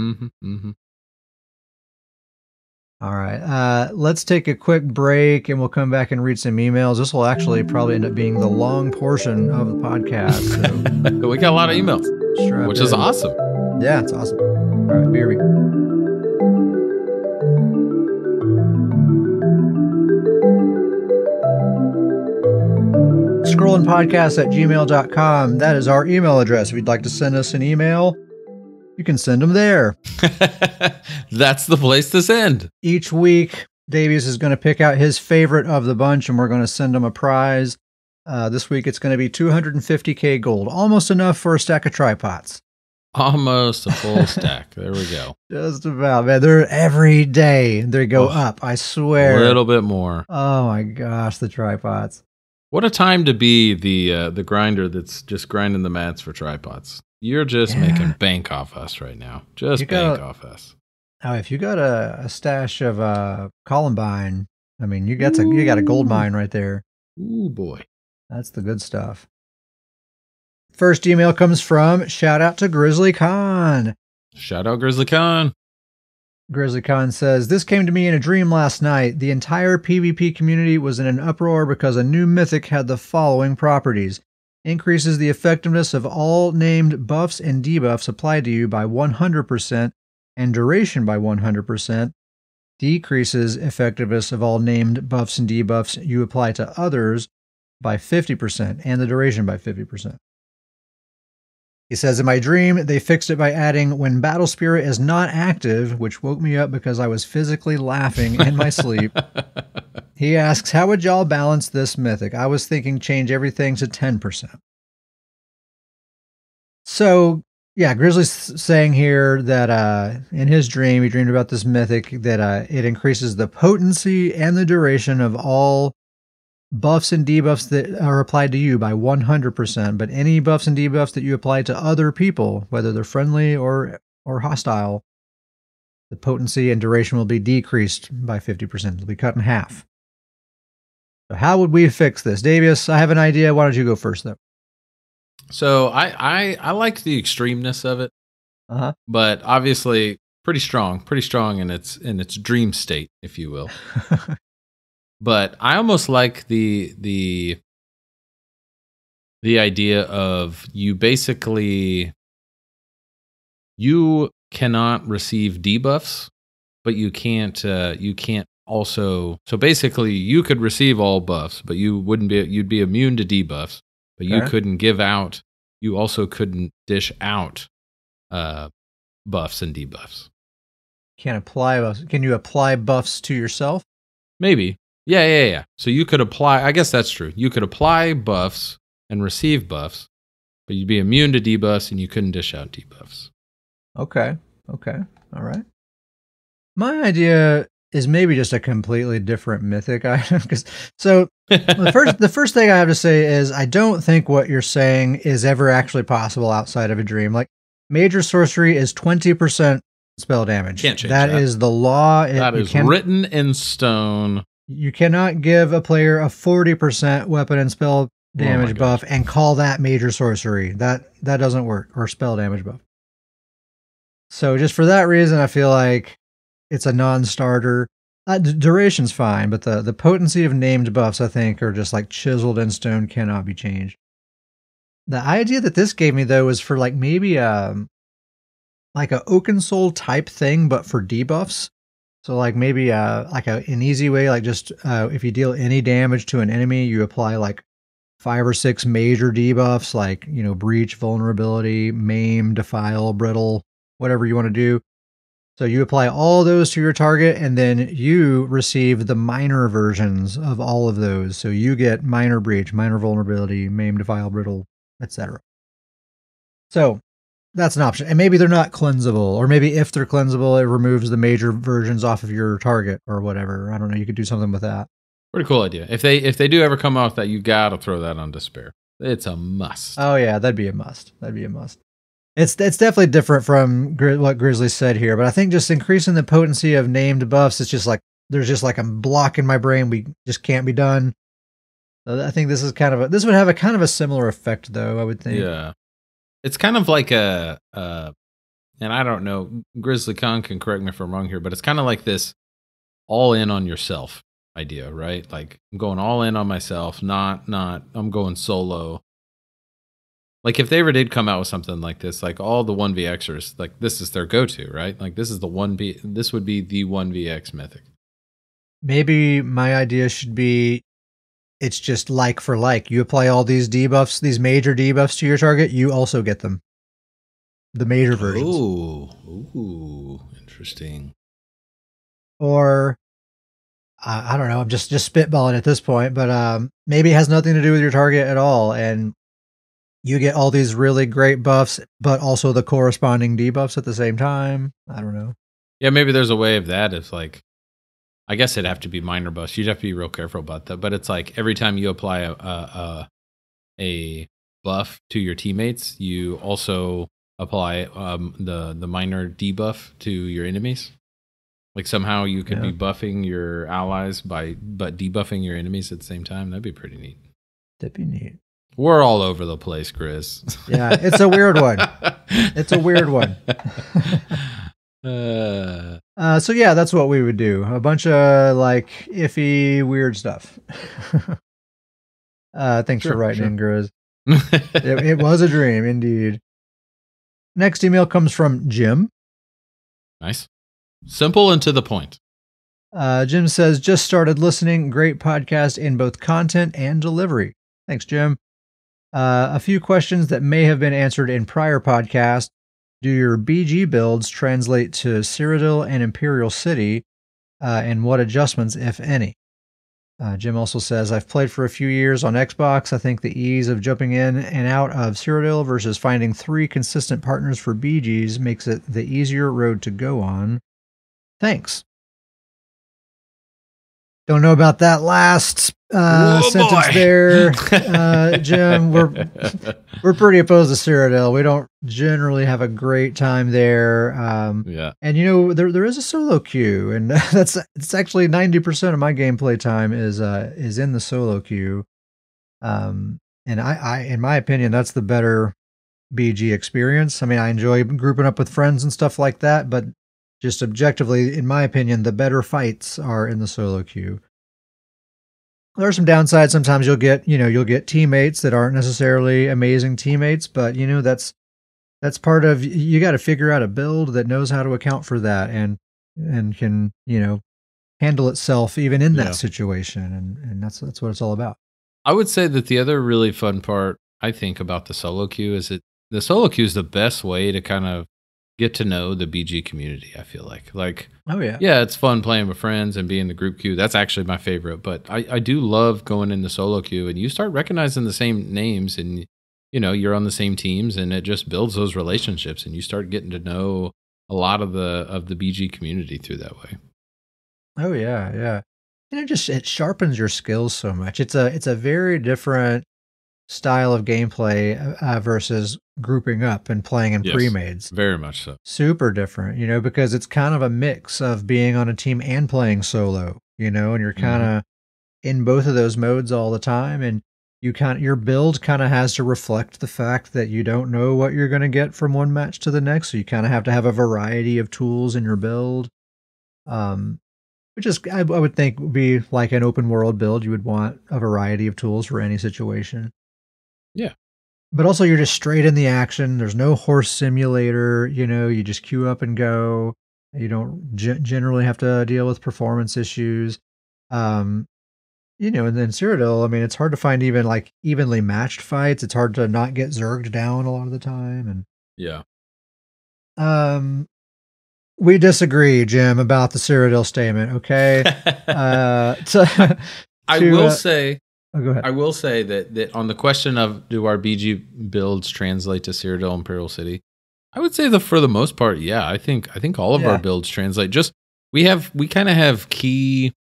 A: All right, let's take a quick break and we'll come back and read some emails. This will actually probably end up being the long portion of the podcast. So.
B: We got a lot of emails, which is awesome.
A: Yeah, it's awesome. All right, BRB. scrollingpodcast@gmail.com. That is our email address. If you'd like to send us an email, you can send them there.
B: That's the place to send.
A: Each week, Davies is going to pick out his favorite of the bunch, and we're going to send him a prize. This week, it's going to be 250k gold. Almost enough for a stack of tripods.
B: Almost a full stack. There we go.
A: Just about, man. They're every day. They go up, I swear.
B: A little bit more.
A: Oh, my gosh, the tripods.
B: What a time to be the grinder that's just grinding the mats for tripods. You're just making bank off us right now. Off us. Oh,
A: if you got a stash of Columbine, I mean, you got a gold mine right there.
B: Ooh, boy.
A: That's the good stuff. First email comes from shout out to Grizzly Khan.
B: Shout out Grizzly Khan.
A: Grizzly Khan says, this came to me in a dream last night. The entire PvP community was in an uproar because a new mythic had the following properties. Increases the effectiveness of all named buffs and debuffs applied to you by 100% and duration by 100%. Decreases effectiveness of all named buffs and debuffs you apply to others by 50% and the duration by 50%. He says, in my dream, they fixed it by adding when Battle Spirit is not active, which woke me up because I was physically laughing in my sleep. He asks, how would y'all balance this mythic? I was thinking change everything to 10%. So, yeah, Grizzly's saying here that in his dream, he dreamed about this mythic, that it increases the potency and the duration of all buffs and debuffs that are applied to you by 100%, but any buffs and debuffs that you apply to other people, whether they're friendly or hostile, the potency and duration will be decreased by 50%. It'll be cut in half. So how would we fix this? Davius, I have an idea. Why don't you go first, though?
B: So I like the extremeness of it, but obviously pretty strong in its dream state, if you will. But I almost like the idea of you cannot receive debuffs, but you can't also. So basically, you could receive all buffs, but you'd be immune to debuffs, but you couldn't give out. You also couldn't dish out buffs and debuffs.
A: Can't apply buffs. Can you apply buffs to yourself?
B: Maybe. Yeah. So you could apply, I guess that's true. You could apply buffs and receive buffs, but you'd be immune to debuffs and you couldn't dish out debuffs.
A: Okay. All right. My idea is maybe just a completely different mythic item. So the first thing I have to say is I don't think what you're saying is ever actually possible outside of a dream. Like, major sorcery is 20% spell damage.
B: Can't change
A: that. That is the law.
B: That is written in stone.
A: You cannot give a player a 40% weapon and spell damage buff and call that major sorcery. That doesn't work, or spell damage buff. So just for that reason, I feel like it's a non-starter. Duration's fine, but the potency of named buffs, I think, are just like chiseled in stone, cannot be changed. The idea that this gave me, though, was for like maybe like a Oaken Soul type thing, but for debuffs. So like maybe an easy way, like just if you deal any damage to an enemy, you apply like 5 or 6 major debuffs, like, you know, breach, vulnerability, maim, defile, brittle, whatever you want to do. So you apply all those to your target, and then you receive the minor versions of all of those. So you get minor breach, minor vulnerability, maim, defile, brittle, etc. So that's an option. And maybe they're not cleansable, or maybe if they're cleansable, it removes the major versions off of your target or whatever. I don't know. You could do something with that.
B: Pretty cool idea. If they do ever come out with that, you gotta throw that on Despair. It's a must.
A: Oh yeah, that'd be a must. It's definitely different from what Grizzly said here, but I think just increasing the potency of named buffs, it's just like there's just like a block in my brain. We just can't be done. I think this would have a kind of a similar effect, though, I would think.
B: Yeah. It's kind of like and I don't know, Grizzly Khan can correct me if I'm wrong here, but it's kind of like this all in on yourself idea, right? Like, I'm going all in on myself, not I'm going solo. Like, if they ever did come out with something like this, like all the 1vxers, like this is their go-to, right? Like this would be the 1vx mythic. Maybe
A: my idea should be it's just like for like. You apply all these debuffs, these major debuffs to your target, you also get them. The major versions.
B: Ooh, interesting.
A: Or I don't know, I'm just spitballing at this point, but maybe it has nothing to do with your target at all, and you get all these really great buffs, but also the corresponding debuffs at the same time. I don't know.
B: Yeah, maybe there's a way of that. It's like, I guess it'd have to be minor buffs. You'd have to be real careful about that. But it's like every time you apply a buff to your teammates, you also apply the minor debuff to your enemies. Like somehow you could be buffing your allies but debuffing your enemies at the same time. That'd be pretty neat.
A: That'd be neat.
B: We're all over the place, Chris.
A: Yeah, it's a weird one. So yeah, that's what we would do. A bunch of like iffy, weird stuff. Thanks for writing in, Grizz. It was a dream, indeed. Next email comes from Jim.
B: Nice. Simple and to the point.
A: Jim says, just started listening. Great podcast in both content and delivery. Thanks, Jim. A few questions that may have been answered in prior podcasts. Do your BG builds translate to Cyrodiil and Imperial City? And what adjustments, if any? Jim also says, I've played for a few years on Xbox. I think the ease of jumping in and out of Cyrodiil versus finding 3 consistent partners for BGs makes it the easier road to go on. Thanks. Don't know about that last sentence
B: boy.
A: there, Jim. We're pretty opposed to Cyrodiil. We don't generally have a great time there.
B: Yeah.
A: And there is a solo queue, and it's actually 90% of my gameplay time is in the solo queue. And I in my opinion, that's the better BG experience. I mean, I enjoy grouping up with friends and stuff like that, but just objectively, in my opinion, the better fights are in the solo queue. There are some downsides. Sometimes you'll get teammates that aren't necessarily amazing teammates, but that's part of, you got to figure out a build that knows how to account for that and can, handle itself even in that situation. And that's what it's all about.
B: I would say that the other really fun part I think about the solo queue is that the solo queue is the best way to kind of get to know the BG community. I feel like,
A: oh yeah,
B: it's fun playing with friends and being in the group queue. That's actually my favorite, but I do love going in the solo queue and you start recognizing the same names and you're on the same teams and it just builds those relationships and you start getting to know a lot of the BG community through that way.
A: Oh yeah. And it sharpens your skills so much. It's a very different style of gameplay versus grouping up and playing in pre-mades.
B: Very much so.
A: Super different, because it's kind of a mix of being on a team and playing solo, and you're kind of in both of those modes all the time. And your build kind of has to reflect the fact that you don't know what you're going to get from one match to the next. So you kind of have to have a variety of tools in your build. Which is, I would think, would be like an open world build. You would want a variety of tools for any situation.
B: Yeah.
A: But also you're just straight in the action. There's no horse simulator, you just queue up and go. You don't generally have to deal with performance issues. And then Cyrodiil, I mean, it's hard to find even like evenly matched fights. It's hard to not get zerged down a lot of the time. And
B: yeah.
A: We disagree, Jim, about the Cyrodiil statement, okay?
B: I will say...
A: Oh, go ahead.
B: I will say that on the question of do our BG builds translate to Cyrodiil Imperial City, I would say that for the most part, yeah. I think all of our builds translate. Just we kind of have key.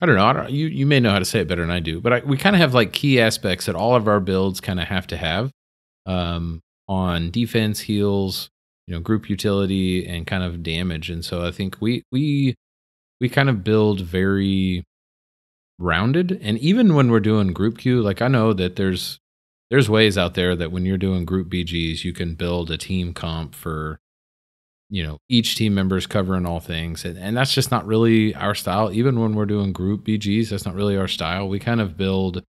B: I don't know. You may know how to say it better than I do, but we kind of have like key aspects that all of our builds kind of have to have on defense, heals, group utility, and kind of damage. And so I think we kind of build very rounded. And even when we're doing group queue, like I know that there's ways out there that when you're doing group BGs, you can build a team comp for, each team member's covering all things. And that's just not really our style. Even when we're doing group BGs, that's not really our style. We kind of build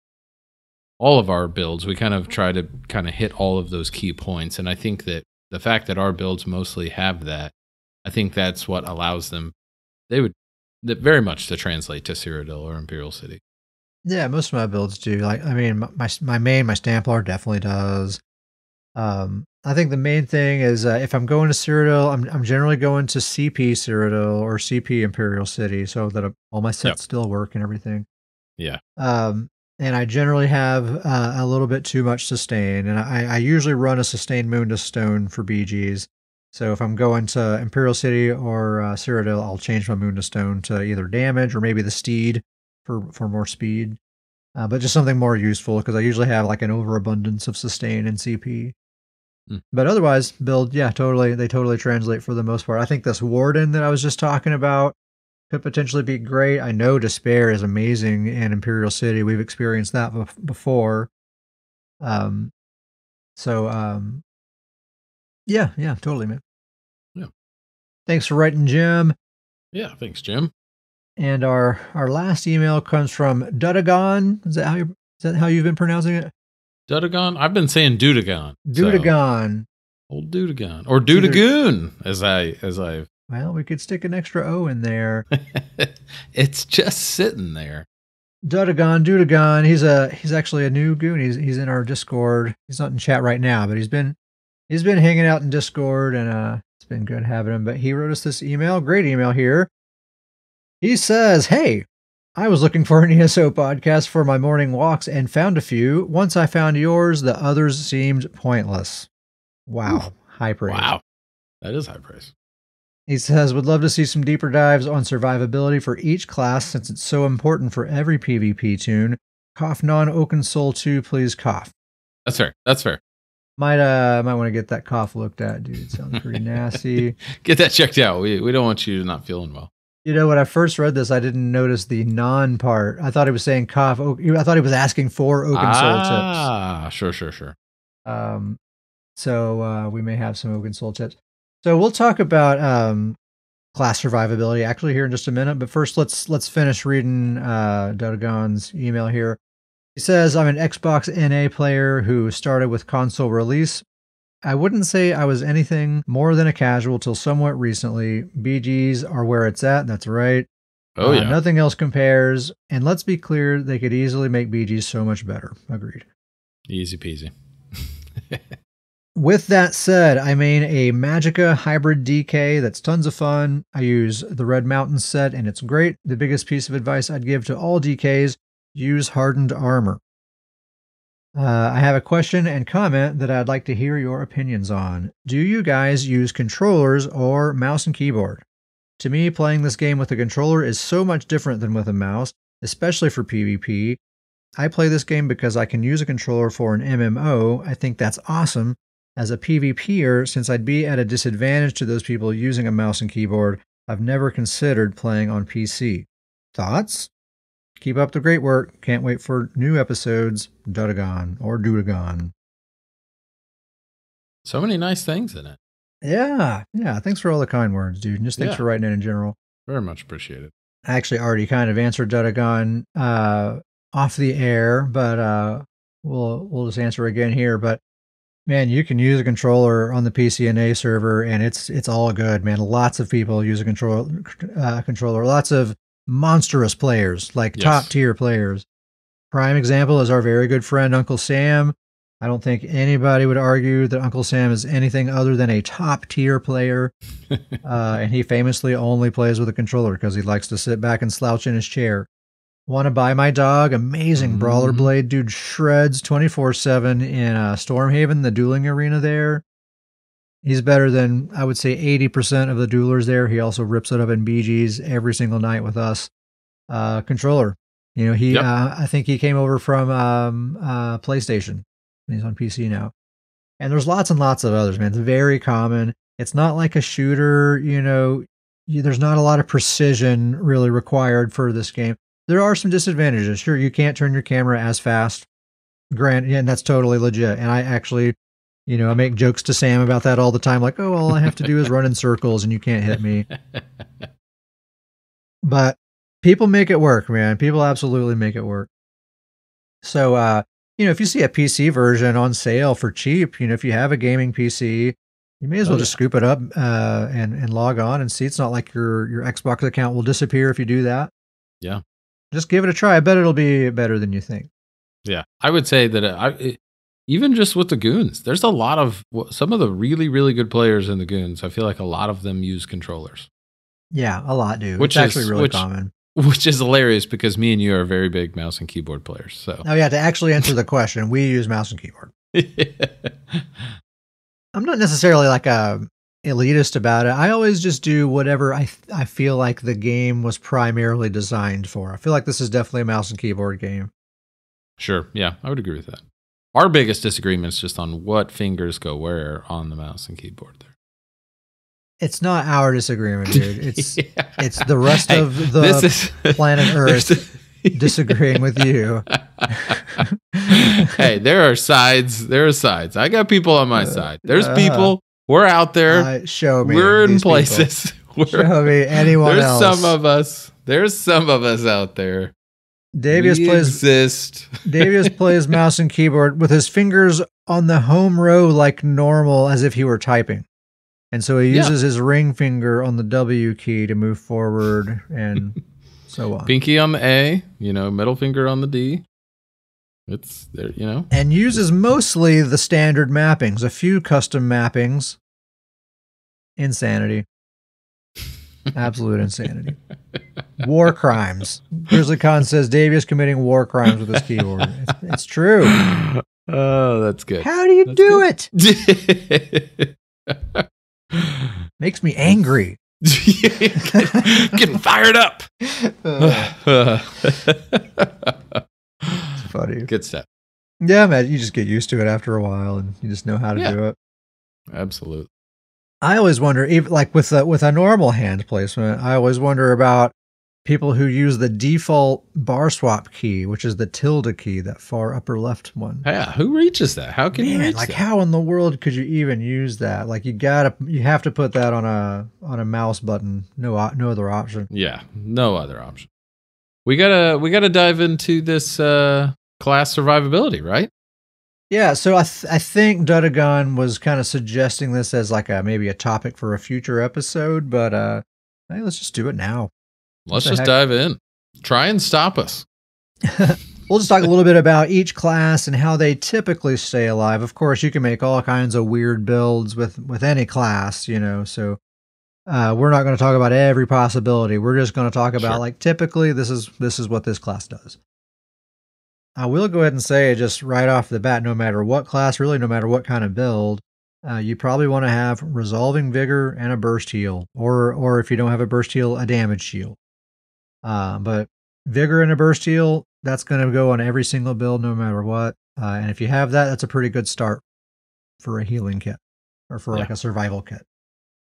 B: all of our builds. We kind of try to kind of hit all of those key points. And I think that the fact that our builds mostly have that, I think that's what allows them. Very much to translate to Cyrodiil or Imperial City.
A: Yeah, most of my builds do. Like, I mean, my Templar definitely does. I think the main thing is if I'm going to Cyrodiil, I'm generally going to CP Cyrodiil or CP Imperial City, so that all my sets still work and everything.
B: Yeah.
A: And I generally have a little bit too much sustain, and I usually run a sustained Moon to Stone for BGs. So if I'm going to Imperial City or Cyrodiil, I'll change my Moon to Stone to either damage or maybe the Steed for more speed. But just something more useful because I usually have like an overabundance of sustain and CP. But otherwise, build, they totally translate for the most part. I think this Warden that I was just talking about could potentially be great. I know Despair is amazing in Imperial City. We've experienced that before. Yeah, totally, man.
B: Yeah.
A: Thanks for writing, Jim.
B: Yeah, thanks, Jim.
A: And our last email comes from Dudagon. Is that how you've been pronouncing it?
B: Dudagon? I've been saying Dudagon.
A: Dudagon.
B: So, old Dudagon. Or Dudagoon, as I've...
A: Well, we could stick an extra O in there.
B: It's just sitting there.
A: Dudagon. He's actually a new goon. He's in our Discord. He's not in chat right now, but he's been hanging out in Discord, and it's been good having him. But he wrote us this email. Great email here. He says, "Hey, I was looking for an ESO podcast for my morning walks and found a few. Once I found yours, the others seemed pointless." Wow. High praise.
B: Wow. That is high praise.
A: He says, would love to see some deeper dives on survivability for each class since it's so important for every PvP tune. Cough non-Oaken Soul 2, please cough.
B: That's fair. That's fair.
A: Might want to get that cough looked at, dude. It sounds pretty nasty.
B: Get that checked out. We don't want you not feeling well.
A: You know, when I first read this, I didn't notice the non part. I thought he was saying cough. I thought he was asking for Oaken Soul tips.
B: Ah, sure.
A: So we may have some Oaken Soul tips. So we'll talk about class survivability actually here in just a minute. But first, let's finish reading Dotagon's email here. He says, I'm an Xbox NA player who started with console release. I wouldn't say I was anything more than a casual till somewhat recently. BGs are where it's at. That's right.
B: Oh, yeah.
A: Nothing else compares. And let's be clear, they could easily make BGs so much better. Agreed.
B: Easy peasy.
A: With that said, I main a Magicka hybrid DK that's tons of fun. I use the Red Mountain set and it's great. The biggest piece of advice I'd give to all DKs, use hardened armor. I have a question and comment that I'd like to hear your opinions on. Do you guys use controllers or mouse and keyboard? To me, playing this game with a controller is so much different than with a mouse, especially for PvP. I play this game because I can use a controller for an MMO. I think that's awesome. As a PvPer, since I'd be at a disadvantage to those people using a mouse and keyboard, I've never considered playing on PC. Thoughts? Keep up the great work. Can't wait for new episodes. Dotagon or Dudagon.
B: So many nice things in it.
A: Yeah. Thanks for all the kind words, dude. And just thanks for writing in general.
B: Very much appreciated.
A: I actually already kind of answered Dotagon off the air, but we'll just answer again here. But man, you can use a controller on the PCNA server, and it's all good, man. Lots of people use a controller. Lots of monstrous players, like top tier players. Prime example is our very good friend Uncle Sam. I don't think anybody would argue that Uncle Sam is anything other than a top tier player. And he famously only plays with a controller because he likes to sit back and slouch in his chair. Want to buy my dog? Amazing brawler blade. Dude shreds 24/7 in Stormhaven, the dueling arena there. He's better than, I would say, 80% of the duelers there. He also rips it up in BGs every single night with us. Controller. You know, I think he came over from PlayStation. He's on PC now. And there's lots and lots of others, man. It's very common. It's not like a shooter, you know. There's not a lot of precision really required for this game. There are some disadvantages. Sure, you can't turn your camera as fast. Granted, and that's totally legit. And I actually... You know, I make jokes to Sam about that all the time, like, oh, all I have to do is run in circles and you can't hit me. But people make it work, man. People absolutely make it work. So, you know, if you see a PC version on sale for cheap, you know, if you have a gaming PC, you may as well just scoop it up and log on and see. It's not like your Xbox account will disappear if you do that.
B: Yeah.
A: Just give it a try. I bet it'll be better than you think.
B: Yeah. I would say that even just with the goons, there's a lot of some of the really, really good players in the goons. I feel like a lot of them use controllers.
A: Yeah, a lot do. Which is actually really common.
B: Which is hilarious because me and you are very big mouse and keyboard players. So
A: oh yeah, to actually answer the question, we use mouse and keyboard. I'm not necessarily like a elitist about it. I always just do whatever I feel like the game was primarily designed for. I feel like this is definitely a mouse and keyboard game.
B: Sure. Yeah, I would agree with that. Our biggest disagreement is just on what fingers go where on the mouse and keyboard there.
A: It's not our disagreement, dude. It's it's the rest of the planet Earth disagreeing with you.
B: Hey, there are sides. There are sides. I got people on my side. There's people. We're out there.
A: Show me.
B: We're in places.
A: Show me anyone else.
B: There's some of us. There's some of us out there.
A: Davius plays mouse and keyboard with his fingers on the home row like normal, as if he were typing. And so he uses his ring finger on the W key to move forward and so on.
B: Pinky on the A, you know, middle finger on the D. It's there, you know.
A: And uses mostly the standard mappings, a few custom mappings. Insanity. Absolute insanity. War crimes. GrizzlyCon says Davius committing war crimes with his keyboard. It's true.
B: Oh, that's good.
A: How do you do it? Makes me angry.
B: Getting fired up.
A: It's funny.
B: Good stuff.
A: Yeah, man, you just get used to it after a while, and you just know how to do it.
B: Absolutely.
A: I always wonder, even like with a normal hand placement, I always wonder about people who use the default bar swap key, which is the tilde key, that far upper left one.
B: Yeah, who reaches that? How can you reach
A: like
B: that?
A: How in the world could you even use that? Like you have to put that on a mouse button. No other option.
B: Yeah, no other option. We gotta dive into this class survivability, right?
A: Yeah, so I think Dudagon was kind of suggesting this as like maybe a topic for a future episode, but hey, let's just do it now.
B: Let's just dive in. Try and stop us.
A: We'll just talk a little bit about each class and how they typically stay alive. Of course, you can make all kinds of weird builds with any class, you know, so we're not going to talk about every possibility. We're just going to talk about like typically this is what this class does. I will go ahead and say just right off the bat, no matter what class, really no matter what kind of build, you probably want to have Resolving Vigor and a Burst Heal, or if you don't have a Burst Heal, a Damage Shield. But Vigor and a Burst Heal, that's going to go on every single build no matter what. And if you have that, that's a pretty good start for a healing kit or for like a survival kit.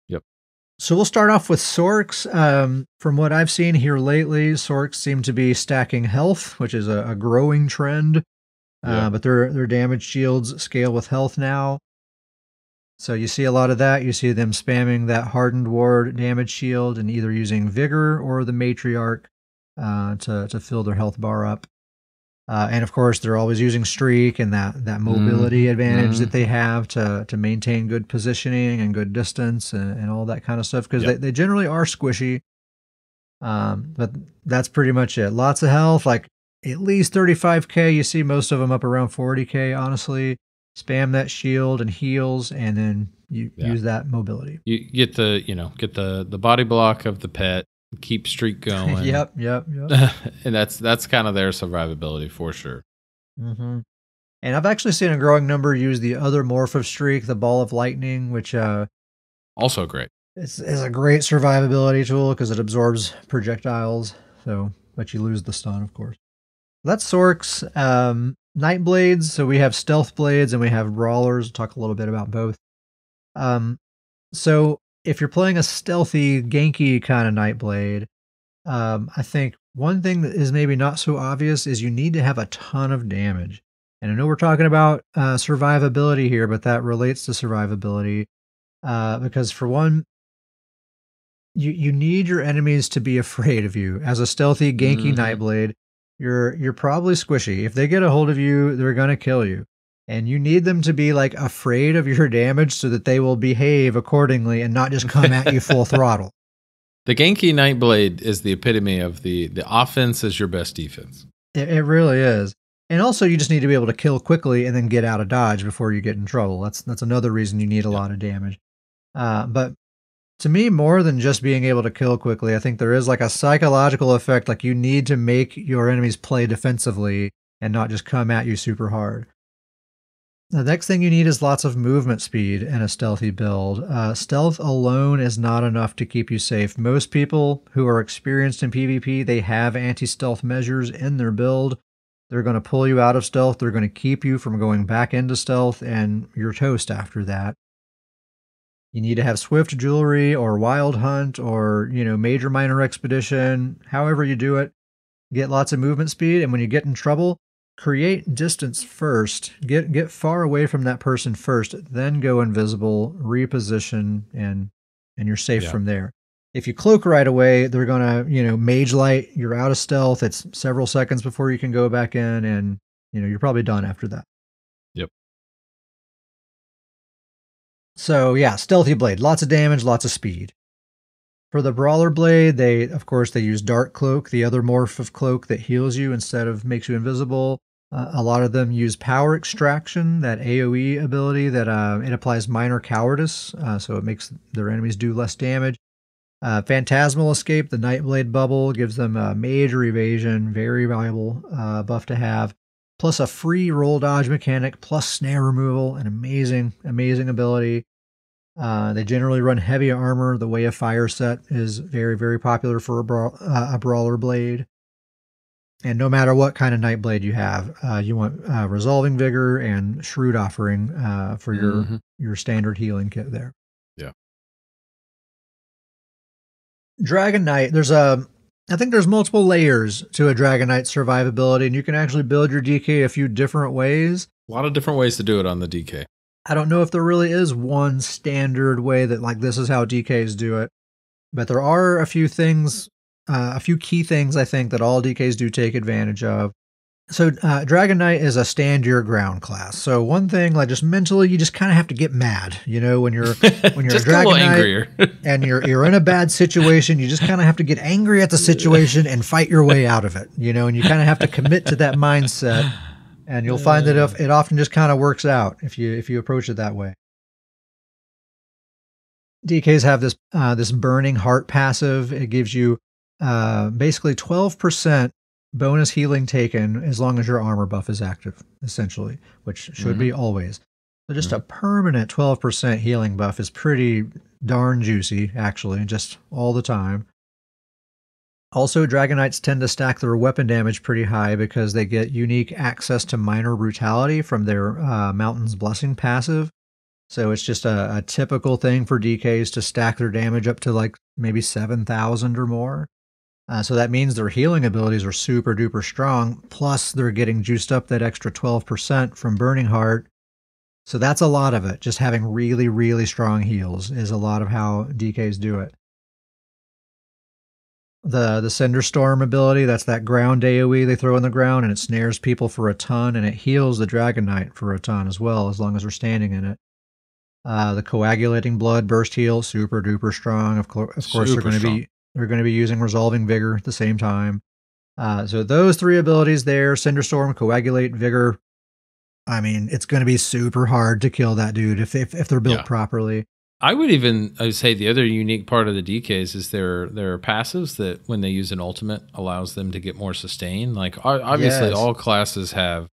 B: Yep.
A: So we'll start off with Sorks. From what I've seen here lately, Sorks seem to be stacking health, which is a growing trend. But their damage shields scale with health now. So you see a lot of that. You see them spamming that Hardened Ward damage shield and either using Vigor or the Matriarch to fill their health bar up. And of course, they're always using Streak and that mobility advantage that they have to maintain good positioning and good distance and all that kind of stuff, because they generally are squishy. But that's pretty much it. Lots of health, like at least 35k. You see most of them up around 40k, honestly. Spam that shield and heals, and then you use that mobility.
B: You get the body block of the pet, keep Streak going.
A: Yep.
B: And that's kind of their survivability for sure.
A: Mm-hmm. And I've actually seen a growing number use the other morph of Streak, the Ball of Lightning, which
B: also great.
A: is a great survivability tool because it absorbs projectiles. So, but you lose the stun, of course. That's Sorks. Nightblades, so we have Stealth Blades and we have Brawlers. We'll talk a little bit about both. So if you're playing a stealthy, ganky kind of Nightblade, I think one thing that is maybe not so obvious is you need to have a ton of damage. And I know we're talking about survivability here, but that relates to survivability because for one, you need your enemies to be afraid of you. As a stealthy, ganky Nightblade, you're probably squishy. If they get a hold of you, they're going to kill you. And you need them to be like afraid of your damage so that they will behave accordingly and not just come at you full throttle.
B: The ganky Nightblade is the epitome of the offense is your best defense.
A: It really is. And also you just need to be able to kill quickly and then get out of dodge before you get in trouble. That's another reason you need a lot of damage. But to me, more than just being able to kill quickly, I think there is like a psychological effect. Like you need to make your enemies play defensively and not just come at you super hard. The next thing you need is lots of movement speed in a stealthy build. Stealth alone is not enough to keep you safe. Most people who are experienced in PvP, they have anti-stealth measures in their build. They're going to pull you out of stealth. They're going to keep you from going back into stealth, and you're toast after that. You need to have Swift Jewelry or Wild Hunt or, Major Minor Expedition. However you do it, get lots of movement speed. And when you get in trouble, create distance first. Get far away from that person first. Then go invisible, reposition, and you're safe from there. If you cloak right away, they're going to, Mage Light. You're out of stealth. It's several seconds before you can go back in. And, you're probably done after that.
B: Yep.
A: So yeah, Stealthy Blade, lots of damage, lots of speed. For the Brawler Blade, they use Dark Cloak, the other morph of Cloak that heals you instead of makes you invisible. A lot of them use Power Extraction, that AoE ability that it applies Minor Cowardice, so it makes their enemies do less damage. Phantasmal Escape, the Nightblade Bubble, gives them major evasion, very valuable buff to have. Plus a free roll dodge mechanic, plus snare removal, an amazing ability. They generally run heavy armor. The Way of Fire set is very, very popular for a brawler blade. And no matter what kind of Nightblade you have, you want Resolving Vigor and Shrewd Offering for your standard healing kit there.
B: Yeah.
A: Dragon Knight, I think there's multiple layers to a Dragon Knight survivability, and you can actually build your DK a few different ways.
B: A lot of different ways to do it on the DK.
A: I don't know if there really is one standard way that, like, this is how DKs do it, but there are a few things, a few key things I think that all DKs do take advantage of. So Dragon Knight is a stand your ground class. So one thing, like, just mentally, you just kind of have to get mad, you know, when you're a Dragon Knight and you're in a bad situation, you just kind of have to get angry at the situation and fight your way out of it, you know, and you kind of have to commit to that mindset, and you'll find that it often just kind of works out if you approach it that way. DKs have this Burning Heart passive. It gives you basically 12% bonus healing taken as long as your armor buff is active, essentially, which should be always. So just a permanent 12% healing buff is pretty darn juicy, actually, just all the time. Also, Dragon Knights tend to stack their weapon damage pretty high because they get unique access to Minor Brutality from their Mountain's Blessing passive. So it's just a typical thing for DKs to stack their damage up to like maybe 7,000 or more. So that means their healing abilities are super duper strong, plus they're getting juiced up that extra 12% from Burning Heart. So that's a lot of it. Just having really, really strong heals is a lot of how DKs do it. The Cinderstorm ability, that's that ground AoE they throw in the ground, and it snares people for a ton, and it heals the Dragon Knight for a ton as well, as long as they're standing in it. The Coagulating Blood burst heal, super duper strong. Of course, they're going to be using Resolving Vigor at the same time. So those three abilities there, Cinderstorm, Coagulate, Vigor. I mean, it's going to be super hard to kill that dude if they're built properly.
B: I would say the other unique part of the DKs is there are passives that when they use an ultimate allows them to get more sustain. Like obviously all classes have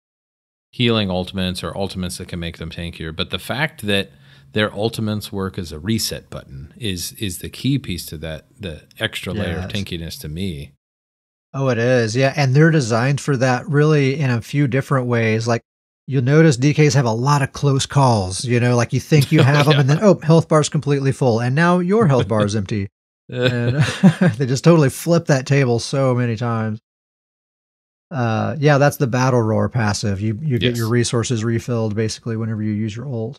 B: healing ultimates or ultimates that can make them tankier, but the fact that their ultimates work as a reset button is the key piece to that, the extra layer of tankiness to me.
A: Oh, it is. Yeah. And they're designed for that really in a few different ways. Like, you'll notice DKs have a lot of close calls, you know, like you think you have them and then, health bar's completely full. And now your health bar is empty. And they just totally flip that table so many times. Yeah, that's the Battle Roar passive. You get your resources refilled basically whenever you use your ult.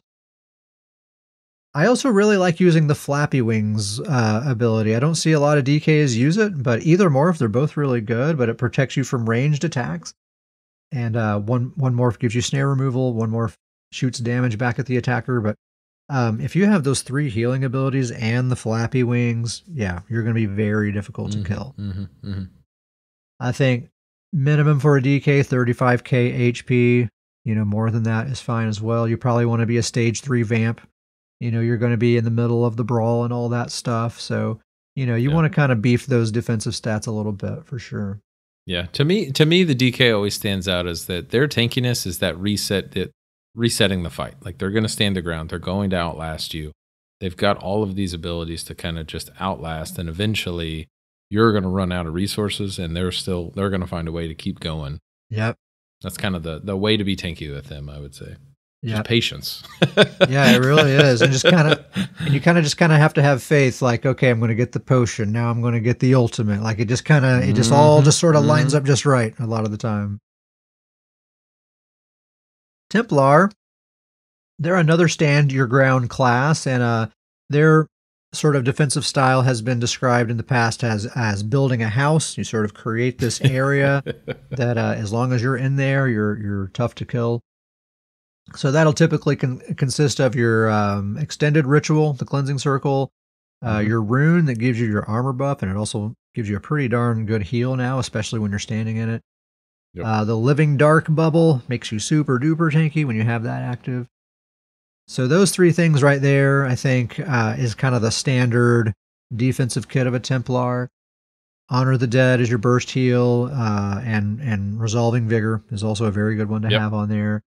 A: I also really like using the Flappy Wings ability. I don't see a lot of DKs use it, but either morph, they're both really good, but it protects you from ranged attacks. And one morph gives you snare removal, one morph shoots damage back at the attacker. But if you have those three healing abilities and the Flappy Wings, yeah, you're going to be very difficult to kill. I think minimum for a DK, 35k HP. You know, more than that is fine as well. You probably want to be a stage 3 vamp. You know, you're going to be in the middle of the brawl and all that stuff. So, you know, you want to kind of beef those defensive stats a little bit for sure.
B: Yeah. To me, the DK always stands out as that their tankiness is that resetting the fight. Like, they're going to stand the ground. They're going to outlast you. They've got all of these abilities to kind of just outlast. And eventually you're going to run out of resources and they're going to find a way to keep going.
A: Yep.
B: That's kind of the way to be tanky with them, I would say. Just patience.
A: Yeah, it really is. And you kind of just have to have faith. Like, okay, I'm going to get the potion. Now I'm going to get the ultimate. Like, it just all sort of lines up just right a lot of the time. Templar, they're another stand your ground class, and their sort of defensive style has been described in the past as building a house. You sort of create this area that as long as you're in there, you're tough to kill. So that'll typically consist of your extended ritual, the cleansing circle, your rune that gives you your armor buff, and it also gives you a pretty darn good heal now, especially when you're standing in it. Yep. The living dark bubble makes you super duper tanky when you have that active. So those three things right there, I think, is kind of the standard defensive kit of a Templar. Honor the Dead is your burst heal, and Resolving Vigor is also a very good one to have on there.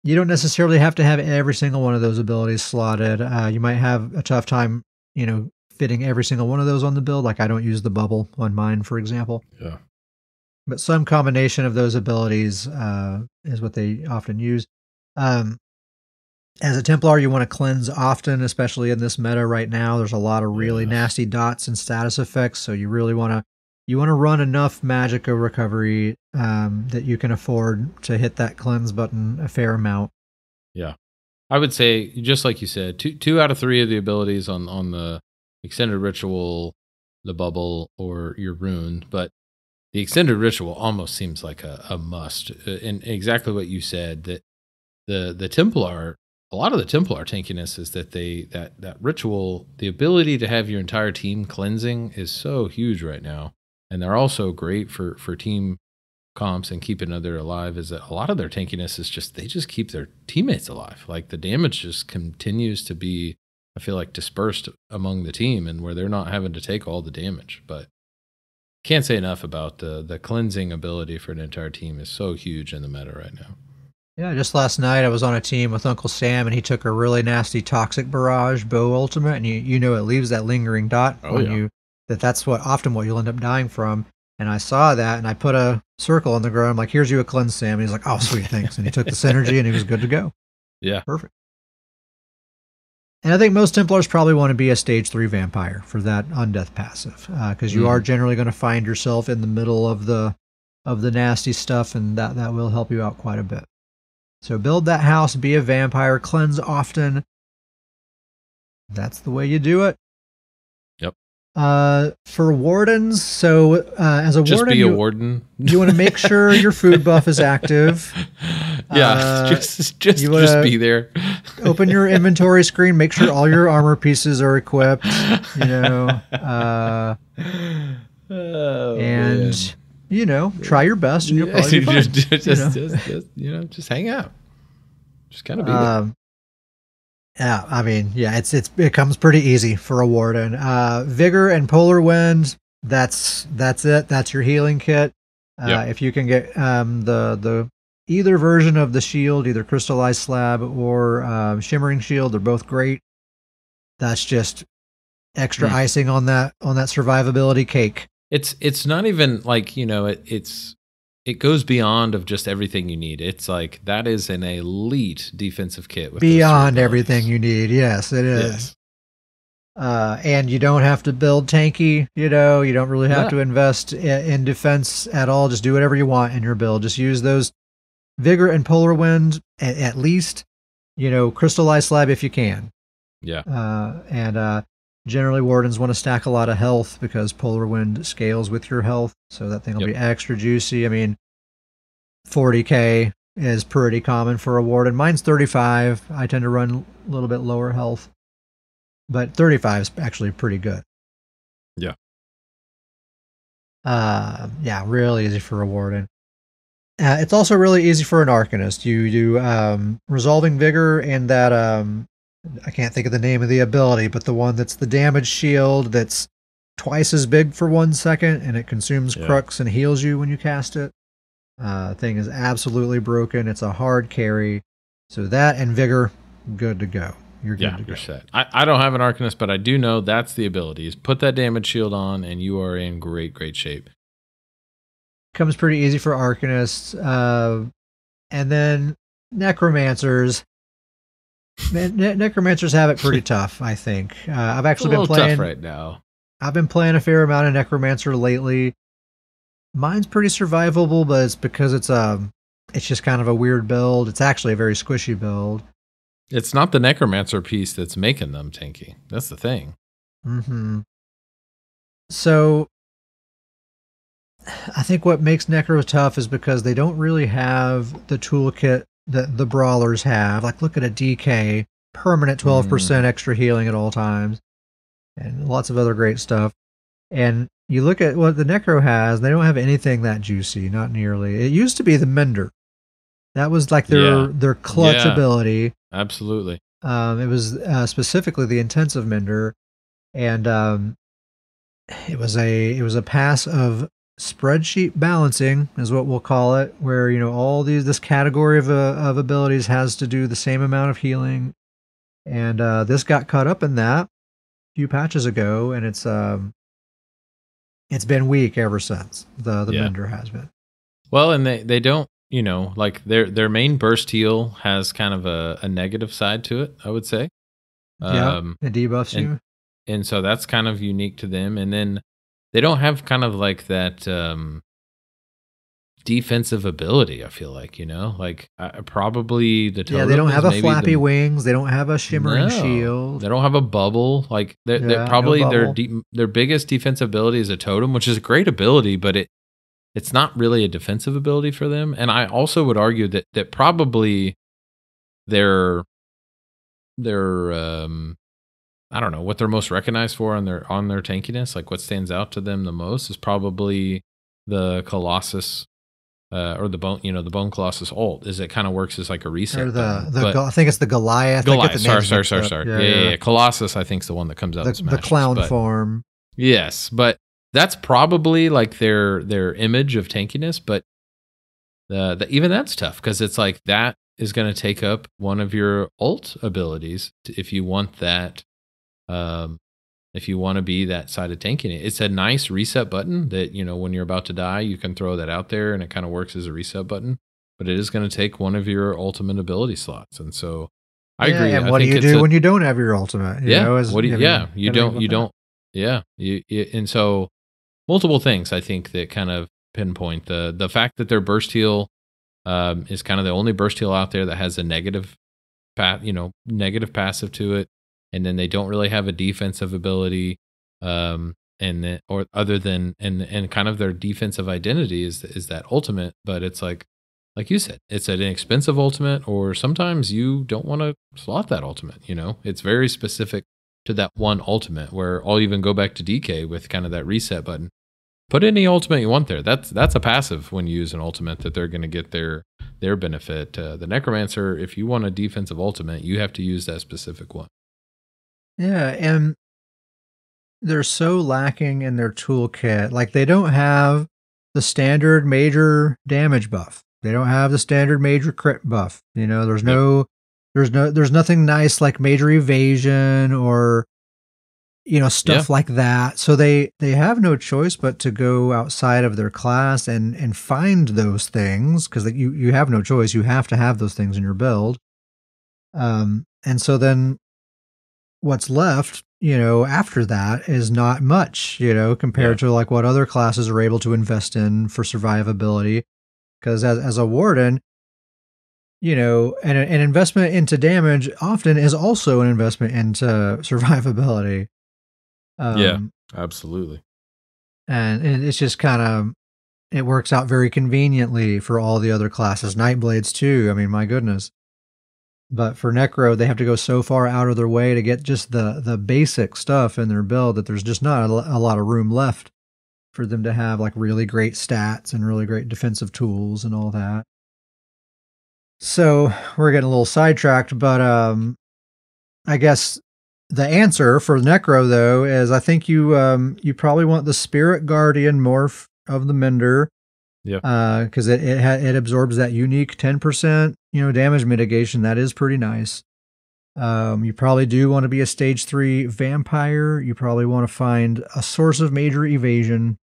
A: You don't necessarily have to have every single one of those abilities slotted. You might have a tough time, fitting every single one of those on the build. Like I don't use the bubble on mine, for example.
B: Yeah.
A: But some combination of those abilities is what they often use. As a Templar, you want to cleanse often, especially in this meta right now. There's a lot of really nasty dots and status effects, so you really want to run enough Magicka recovery that you can afford to hit that cleanse button a fair amount.
B: Yeah, I would say just like you said, two out of 3 of the abilities on the extended ritual, the bubble, or your rune, but the extended ritual almost seems like a must. And exactly what you said, that the Templar. A lot of the Templar tankiness is that that ritual, the ability to have your entire team cleansing is so huge right now. And they're also great for team comps and keeping other alive, is that a lot of their tankiness is just, they just keep their teammates alive. Like the damage just continues to be, I feel like, dispersed among the team, and where they're not having to take all the damage. But can't say enough about the cleansing ability for an entire team is so huge in the meta right now.
A: Yeah, just last night I was on a team with Uncle Sam, and he took a really nasty Toxic Barrage bow ultimate, and it leaves that lingering dot on you. That's often what you'll end up dying from. And I saw that, and I put a circle on the ground. I'm like, here's you a cleanse, Sam. And he's like, oh, sweet, thanks. And he took the synergy, and he was good to go.
B: Yeah.
A: Perfect. And I think most Templars probably want to be a stage 3 vampire for that undeath passive, because you are generally going to find yourself in the middle of the nasty stuff, and that will help you out quite a bit. So build that house, be a vampire, cleanse often. That's the way you do it.
B: Yep.
A: For wardens, so as a
B: just
A: warden,
B: be a warden.
A: You want to make sure your food buff is active.
B: Yeah, just be there.
A: Open your inventory screen, make sure all your armor pieces are equipped. Try your best, and you'll probably be fine.
B: Just hang out. Just kind of be there.
A: Yeah, I mean, it becomes pretty easy for a warden. Vigor and Polar Wind, that's it. That's your healing kit. If you can get the either version of the shield, either Crystallized Slab or Shimmering Shield, they're both great. That's just extra icing on that survivability cake.
B: It's not even like, it goes beyond of just everything you need. It's like that is an elite defensive kit. With
A: beyond everything you need. Yes, it is.
B: Yes.
A: And you don't have to build tanky, you don't really have to invest in defense at all. Just do whatever you want in your build. Just use those Vigor and Polar Wind at least, Crystallized Slab if you can.
B: Yeah.
A: And generally wardens want to stack a lot of health because Polar Wind scales with your health. So that thing will be extra juicy. I mean, 40k is pretty common for a warden. Mine's 35. I tend to run a little bit lower health. But 35 is actually pretty good.
B: Yeah.
A: Really easy for a warden. It's also really easy for an Arcanist. You do Resolving Vigor and that, I can't think of the name of the ability, but the one that's the damage shield that's twice as big for 1 second, and it consumes crux and heals you when you cast it. Thing is absolutely broken. It's a hard carry. So that and Vigor, good to go. You're good to go.
B: You're set. I don't have an Arcanist, but I do know that's the ability. Is put that damage shield on, and you are in great shape.
A: Comes pretty easy for Arcanists. And then Necromancers. Necromancers have it pretty tough, I think. I've actually been playing
B: tough right now.
A: I've been playing a fair amount of Necromancer lately. Mine's pretty survivable, but it's because it's just kind of a weird build. It's actually a very squishy build.
B: It's not the Necromancer piece that's making them tanky. That's the thing.
A: Mm-hmm. So I think what makes Necro tough is because they don't really have the toolkit that the brawlers have. Like, look at a DK, permanent 12% extra healing at all times, and lots of other great stuff. And you look at what the Necro has, they don't have anything that juicy, not nearly. It used to be the Mender. That was like their clutch ability.
B: Absolutely.
A: It was specifically the intensive Mender, and it was a pass of spreadsheet balancing is what we'll call it, where, all this category of abilities has to do the same amount of healing. And this got caught up in that a few patches ago, and it's been weak ever since. The Mender has been.
B: Well, and they don't, like their main burst heal has kind of a negative side to it, I would say.
A: It debuffs you.
B: And so that's kind of unique to them. And then they don't have kind of like that defensive ability, I feel like, probably the totem.
A: Yeah, they don't have a flappy wings. They don't have a shimmering shield.
B: They don't have a bubble. Like they're probably their biggest defensive ability is a totem, which is a great ability, but it's not really a defensive ability for them. And I also would argue that probably their I don't know what they're most recognized for on their tankiness. Like what stands out to them the most is probably the Colossus or the Bone Colossus ult. Is it kind of works as like a reset?
A: Or I think it's the Goliath.
B: Sorry. Yeah. Colossus, I think, is the one that comes out.
A: The clown form.
B: Yes, but that's probably like their image of tankiness. But even that's tough because it's like that is going to take up one of your ult abilities if you want that. If you want to be that side of tanking it. It's a nice reset button that, when you're about to die, you can throw that out there and it kind of works as a reset button, but it is going to take one of your ultimate ability slots. And so I agree.
A: And what do you do when you don't have your ultimate? You don't. And so multiple things I think that kind of pinpoint the fact that their burst heal is kind of the only burst heal out there that has a negative passive to it. And then they don't really have a defensive ability, and kind of their defensive identity is that ultimate. But it's like you said, it's an inexpensive ultimate, or sometimes you don't want to slot that ultimate. It's very specific to that one ultimate. Where I'll even go back to DK with kind of that reset button. Put any ultimate you want there. That's a passive when you use an ultimate that they're going to get their benefit. The Necromancer, if you want a defensive ultimate, you have to use that specific one. Yeah, and they're so lacking in their toolkit. Like they don't have the standard major damage buff. They don't have the standard major crit buff. There's nothing nice like major evasion or stuff like that. So they have no choice but to go outside of their class and find those things because you have no choice. You have to have those things in your build. And so then what's left, after that is not much, compared to like what other classes are able to invest in for survivability. Because as a warden, an investment into damage often is also an investment into survivability.
B: Absolutely.
A: And it's just kind of, it works out very conveniently for all the other classes. Nightblades too. I mean, my goodness. But for Necro, they have to go so far out of their way to get just the basic stuff in their build that there's just not a lot of room left for them to have like really great stats and really great defensive tools and all that. So we're getting a little sidetracked, but I guess the answer for Necro though is I think you probably want the Spirit Guardian morph of the Mender.
B: Yeah.
A: Because it absorbs that unique 10% damage mitigation. That is pretty nice. You probably do want to be a stage 3 vampire. You probably want to find a source of major evasion,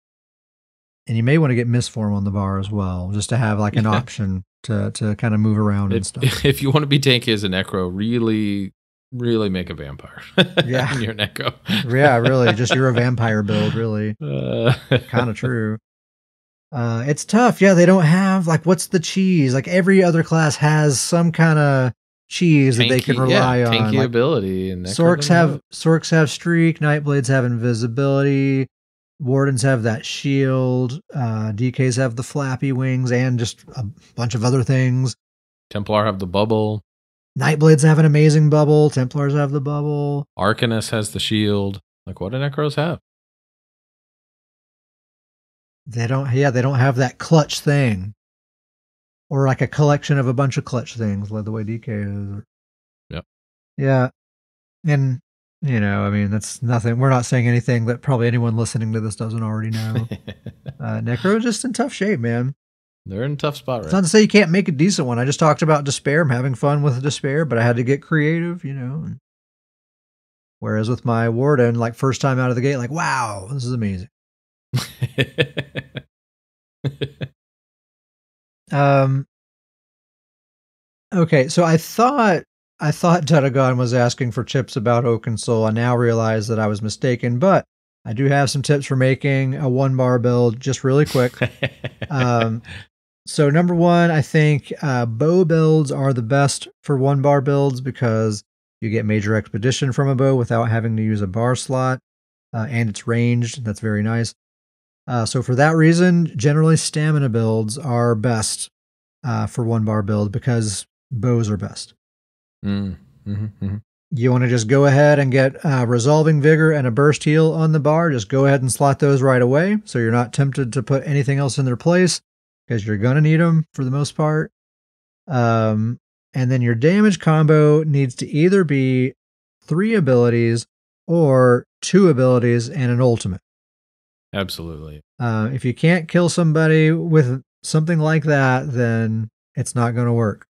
A: and you may want to get Mistform on the bar as well, just to have like an option to kind of move around and stuff.
B: If you want to be tanky as a Necro, really make a vampire.
A: Yeah,
B: you're Necro.
A: Yeah, really, just you're a vampire build. Really, kind of true. It's tough. Yeah, they don't have like what's the cheese? Like every other class has some kind of cheese that they can rely on.
B: Tanky
A: like,
B: ability. And
A: Sorks have streak. Nightblades have invisibility. Wardens have that shield. DKs have the flappy wings and just a bunch of other things.
B: Templar have the bubble.
A: Nightblades have an amazing bubble. Templars have the bubble.
B: Arcanist has the shield. Like what do Necros have?
A: They don't have that clutch thing. Or like a collection of a bunch of clutch things, like the way DK is.
B: Yep.
A: Yeah. And You know, I mean, that's nothing. We're not saying anything that probably anyone listening to this doesn't already know. Necro is just in tough shape, man.
B: They're in a tough spot, right?
A: It's not to say you can't make a decent one. I just talked about Despair. I'm having fun with Despair, but I had to get creative, you know. Whereas with my Warden, like first time out of the gate, like, wow, this is amazing. Okay, so I thought Dedagon was asking for tips about Oaken Soul. I now realize that I was mistaken, but I do have some tips for making a 1-bar build just really quick. So number one, I think bow builds are the best for 1-bar builds because you get major expedition from a bow without having to use a bar slot, and it's ranged. That's very nice. So for that reason, generally stamina builds are best for 1-bar build because bows are best. You want to just go ahead and get Resolving Vigor and a Burst Heal on the bar. Just go ahead and slot those right away so you're not tempted to put anything else in their place because you're going to need them for the most part. And then your damage combo needs to either be 3 abilities or 2 abilities and an ultimate.
B: Absolutely.
A: If you can't kill somebody with something like that, then it's not going to work.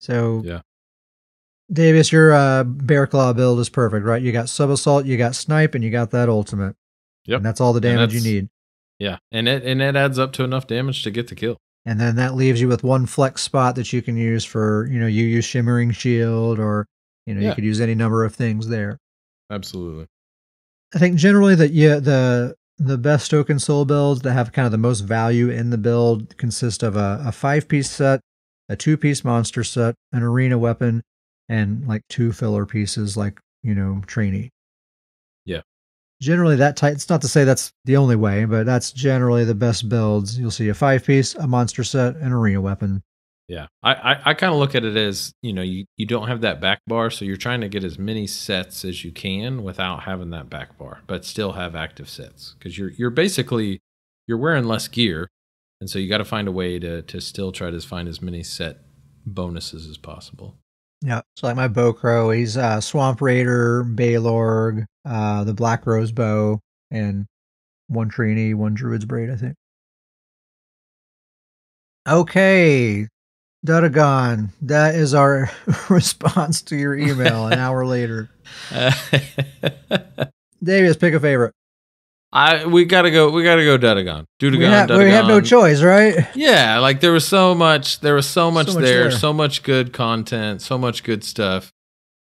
A: So,
B: yeah.
A: Davis, your Bear Claw build is perfect, right? You got Sub Assault, you got Snipe, and you got that ultimate.
B: Yep.
A: And that's all the damage you need.
B: Yeah, and it adds up to enough damage to get the kill.
A: And then that leaves you with 1 flex spot that you can use for, you use Shimmering Shield or, you could use any number of things there.
B: Absolutely.
A: I think generally that the best Oaken Soul builds that have kind of the most value in the build consist of a 5-piece set, a 2-piece monster set, an arena weapon, and like 2 filler pieces like, trainee.
B: Yeah.
A: Generally that type, it's not to say that's the only way, but that's generally the best builds. You'll see a 5-piece, a monster set, an arena weapon.
B: Yeah. I kind of look at it as, you don't have that back bar, so you're trying to get as many sets as you can without having that back bar, but still have active sets. Because you're basically, you're wearing less gear, and so you got to find a way to still try to find as many set bonuses as possible.
A: Yeah. So like my Bowcrow, he's Swamp Raider, Baylorg, the Black Rose Bow, and 1 trainee, 1 Druid's Braid, I think. Okay. Dedagon, that is our response to your email an hour later. Davis, pick a favorite.
B: We gotta go Dedagon.
A: We have no choice, right?
B: Yeah, like there was so much there, so much good content, so much good stuff.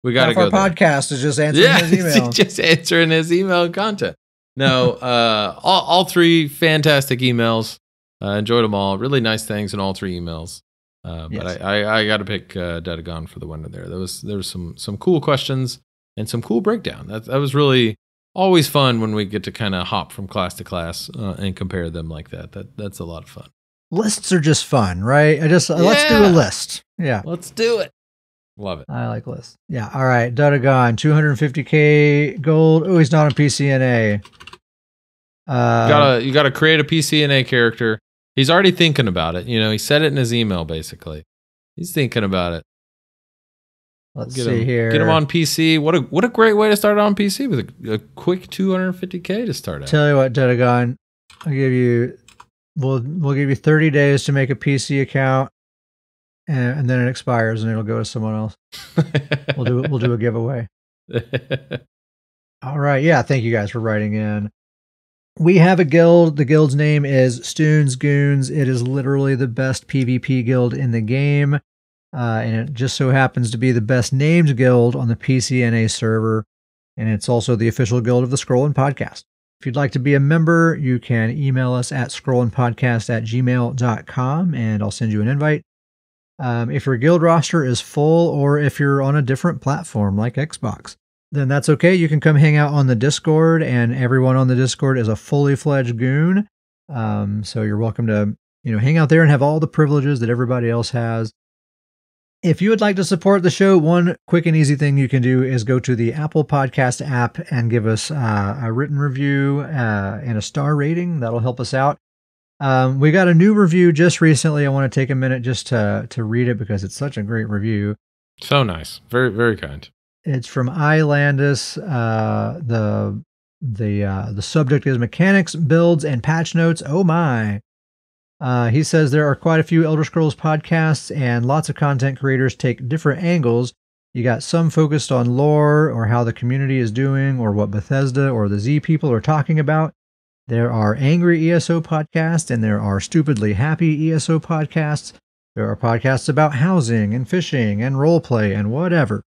B: We gotta go.
A: Our podcast is just answering his email.
B: Just answering his email content. No, all 3 fantastic emails. Enjoyed them all. Really nice things in all 3 emails. But yes. I got to pick Dedagon for the winner there. There was some cool questions and some cool breakdown. That was really always fun when we get to kind of hop from class to class and compare them like that. That's a lot of fun.
A: Lists are just fun, right? Let's do a list. Yeah,
B: let's do it. Love it.
A: I like lists. Yeah. All right, Dedagon, 250k gold. Oh, he's not on PCNA.
B: You gotta create a PCNA character. He's already thinking about it. He said it in his email, basically. He's thinking about it.
A: Let's see here.
B: Get him on PC. What a great way to start on PC with a quick 250k to start out.
A: Tell you what, Dedagon, we'll give you 30 days to make a PC account, and then it expires and it'll go to someone else. We'll do a giveaway. All right. Yeah. Thank you guys for writing in. We have a guild. The guild's name is Stoon's Goons. It is literally the best PvP guild in the game. And it just so happens to be the best named guild on the PCNA server. And it's also the official guild of the Scrollin' Podcast. If you'd like to be a member, you can email us at scrollandpodcast@gmail.com and I'll send you an invite. If your guild roster is full or if you're on a different platform like Xbox, then that's okay. You can come hang out on the Discord, and everyone on the Discord is a fully fledged goon. So you're welcome to, hang out there and have all the privileges that everybody else has. If you would like to support the show, one quick and easy thing you can do is go to the Apple Podcast app and give us a written review and a star rating. That'll help us out. We got a new review just recently. I want to take a minute just to read it because it's such a great review.
B: So nice. Very, very kind.
A: It's from Islandus. The subject is mechanics, builds, and patch notes. Oh my. He says there are quite a few Elder Scrolls podcasts, and lots of content creators take different angles. You got some focused on lore or how the community is doing or what Bethesda or the Z people are talking about. There are angry ESO podcasts, and there are stupidly happy ESO podcasts. There are podcasts about housing and fishing and roleplay and whatever.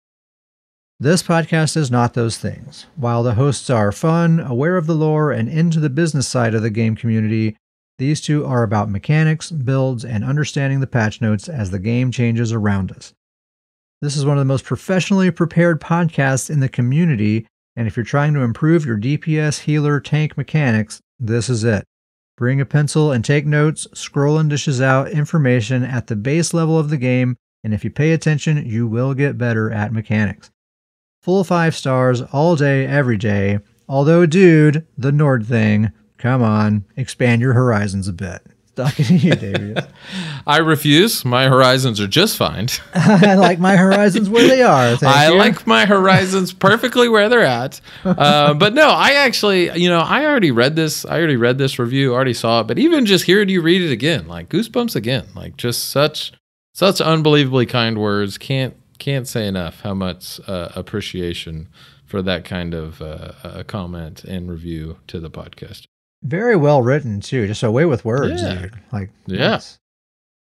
A: This podcast is not those things. While the hosts are fun, aware of the lore, and into the business side of the game community, these two are about mechanics, builds, and understanding the patch notes as the game changes around us. This is one of the most professionally prepared podcasts in the community, and if you're trying to improve your DPS, healer, tank mechanics, this is it. Bring a pencil and take notes. Scrolling dishes out information at the base level of the game, and if you pay attention, you will get better at mechanics. Full 5 stars all day, every day. Although, dude, the Nord thing, come on, expand your horizons a bit. Talking to you, Davius.
B: I refuse. My horizons are just fine.
A: I like my horizons where they are.
B: I like my horizons perfectly where they're at. But no, I actually, I already read this. I already read this review, already saw it. But even just hearing you read it again, like goosebumps again, like just such unbelievably kind words. Can't say enough how much appreciation for that kind of comment and review to the podcast.
A: Very well written too, just away with words, dude. Like, yes.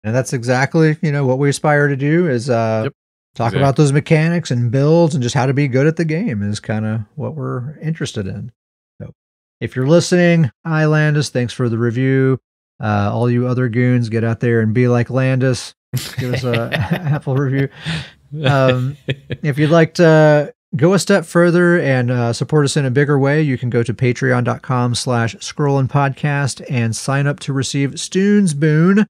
A: And that's exactly, what we aspire to do is talk about those mechanics and builds and just how to be good at the game is kind of what we're interested in. So if you're listening, hi Landis, thanks for the review. All you other goons, get out there and be like Landis. Give us a Apple review. If you'd like to go a step further and support us in a bigger way, you can go to patreon.com/scrollandpodcast and sign up to receive Stoon's Boon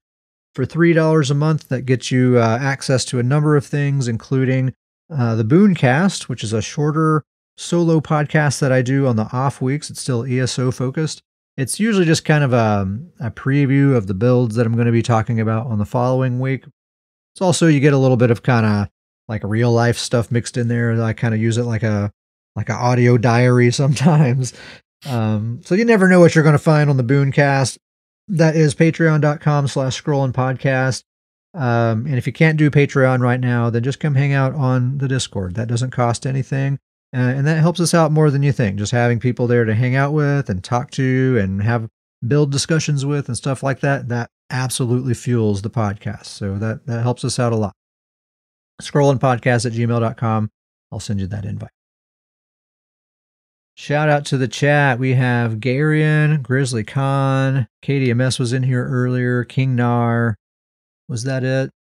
A: for $3 a month. That gets you access to a number of things, including the Booncast, which is a shorter solo podcast that I do on the off weeks. It's still ESO focused. It's usually just kind of a preview of the builds that I'm going to be talking about on the following week. It's also, you get a little bit of kind of like real life stuff mixed in there. I kind of use it like a audio diary sometimes. So you never know what you're going to find on the Booncast. That is patreon.com/scrollandpodcast. And if you can't do Patreon right now, then just come hang out on the Discord. That doesn't cost anything. And that helps us out more than you think. Just having people there to hang out with and talk to and have build discussions with and stuff like that, that absolutely fuels the podcast. So that helps us out a lot. Scrollandpodcast@gmail.com. I'll send you that invite. Shout out to the chat. We have Garion, Grizzly Khan, KDMS was in here earlier, King Nar. Was that it? I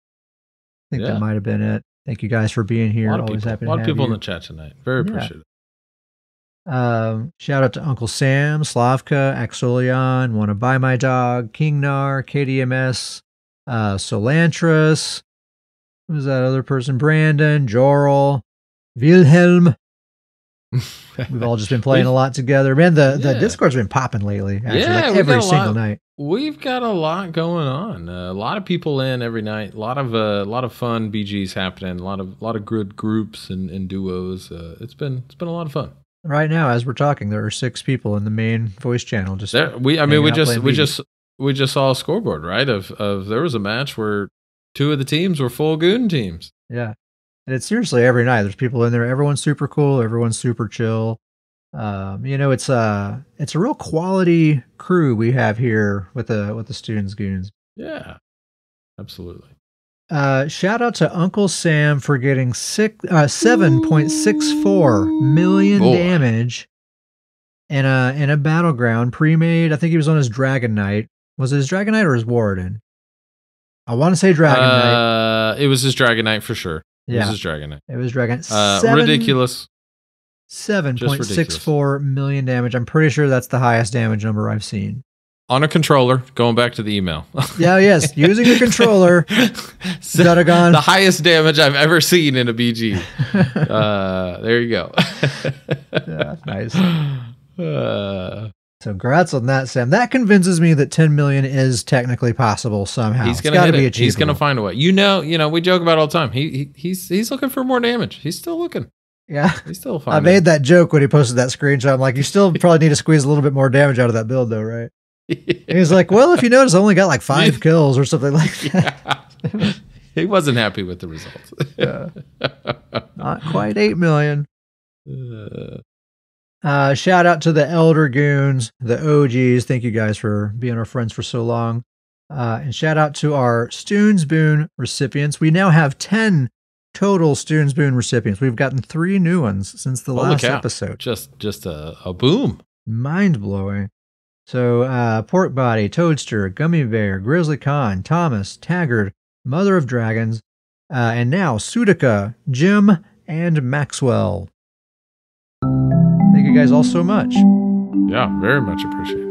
A: think that might have been it. Thank you guys for being here. Always happy to have you.
B: A lot of people in the chat tonight. Very appreciative.
A: Shout out to Uncle Sam, Slavka, Axolion, Wanna Buy My Dog, King Nar, KDMS, Solantris. Who was that other person? Brandon, Jorl, Wilhelm. We've all just been playing a lot together. Man, the Discord's been popping lately. Actually, like every single night.
B: We've got a lot going on. A lot of people in every night. A lot of fun BGs happening. A lot of good groups and duos. It's been a lot of fun.
A: Right now, as we're talking, there are 6 people in the main voice channel. We just saw a scoreboard, right? Of there was a match where 2 of the teams were full goon teams. Yeah. And it's seriously every night. There's people in there. Everyone's super cool. Everyone's super chill. It's a real quality crew we have here with the Students Goons. Yeah, absolutely. Shout out to Uncle Sam for getting 7.64 million damage in a battleground pre-made. I think he was on his Dragon Knight. Was it his Dragon Knight or his Warden? I want to say Dragon Knight. It was his Dragon Knight for sure. It was his Dragon Knight. It was Dragon Knight. Ridiculous. 7.64 million damage. I'm pretty sure that's the highest damage number I've seen. On a controller, going back to the email. Yes, using a controller. Duddagon. The highest damage I've ever seen in a BG. There you go. That's nice. So congrats on that, Sam. That convinces me that 10 million is technically possible somehow. He's going to be achievable. He's going to find a way. We joke about it all the time. He's looking for more damage. He's still looking. Yeah.
B: He's still
A: I
B: fine.
A: made that joke when he posted that screenshot. I'm like, you still probably need to squeeze a little bit more damage out of that build, though, right? And he's like, well, if you notice, I only got like 5 kills or something like that.
B: Yeah. He wasn't happy with the results.
A: Not quite 8 million. Shout out to the Elder Goons, the OGs. Thank you guys for being our friends for so long. And shout out to our Stoons Boon recipients. We now have 10 total Stoons Boon recipients. We've gotten 3 new ones since the last episode.
B: Just a boom.
A: Mind blowing. So Pork Body, Toadster, Gummy Bear, Grizzly Khan, Thomas, Taggart, Mother of Dragons, and now Sudica, Jim, and Maxwell. Thank you guys all so much.
B: Yeah, very much appreciated.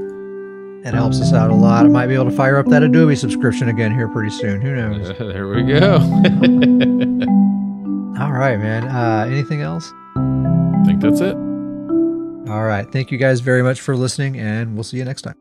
A: It helps us out a lot. I might be able to fire up that Adobe subscription again here pretty soon. Who knows?
B: There we go.
A: All right, man. Anything else?
B: I think that's it.
A: All right. Thank you guys very much for listening, and we'll see you next time.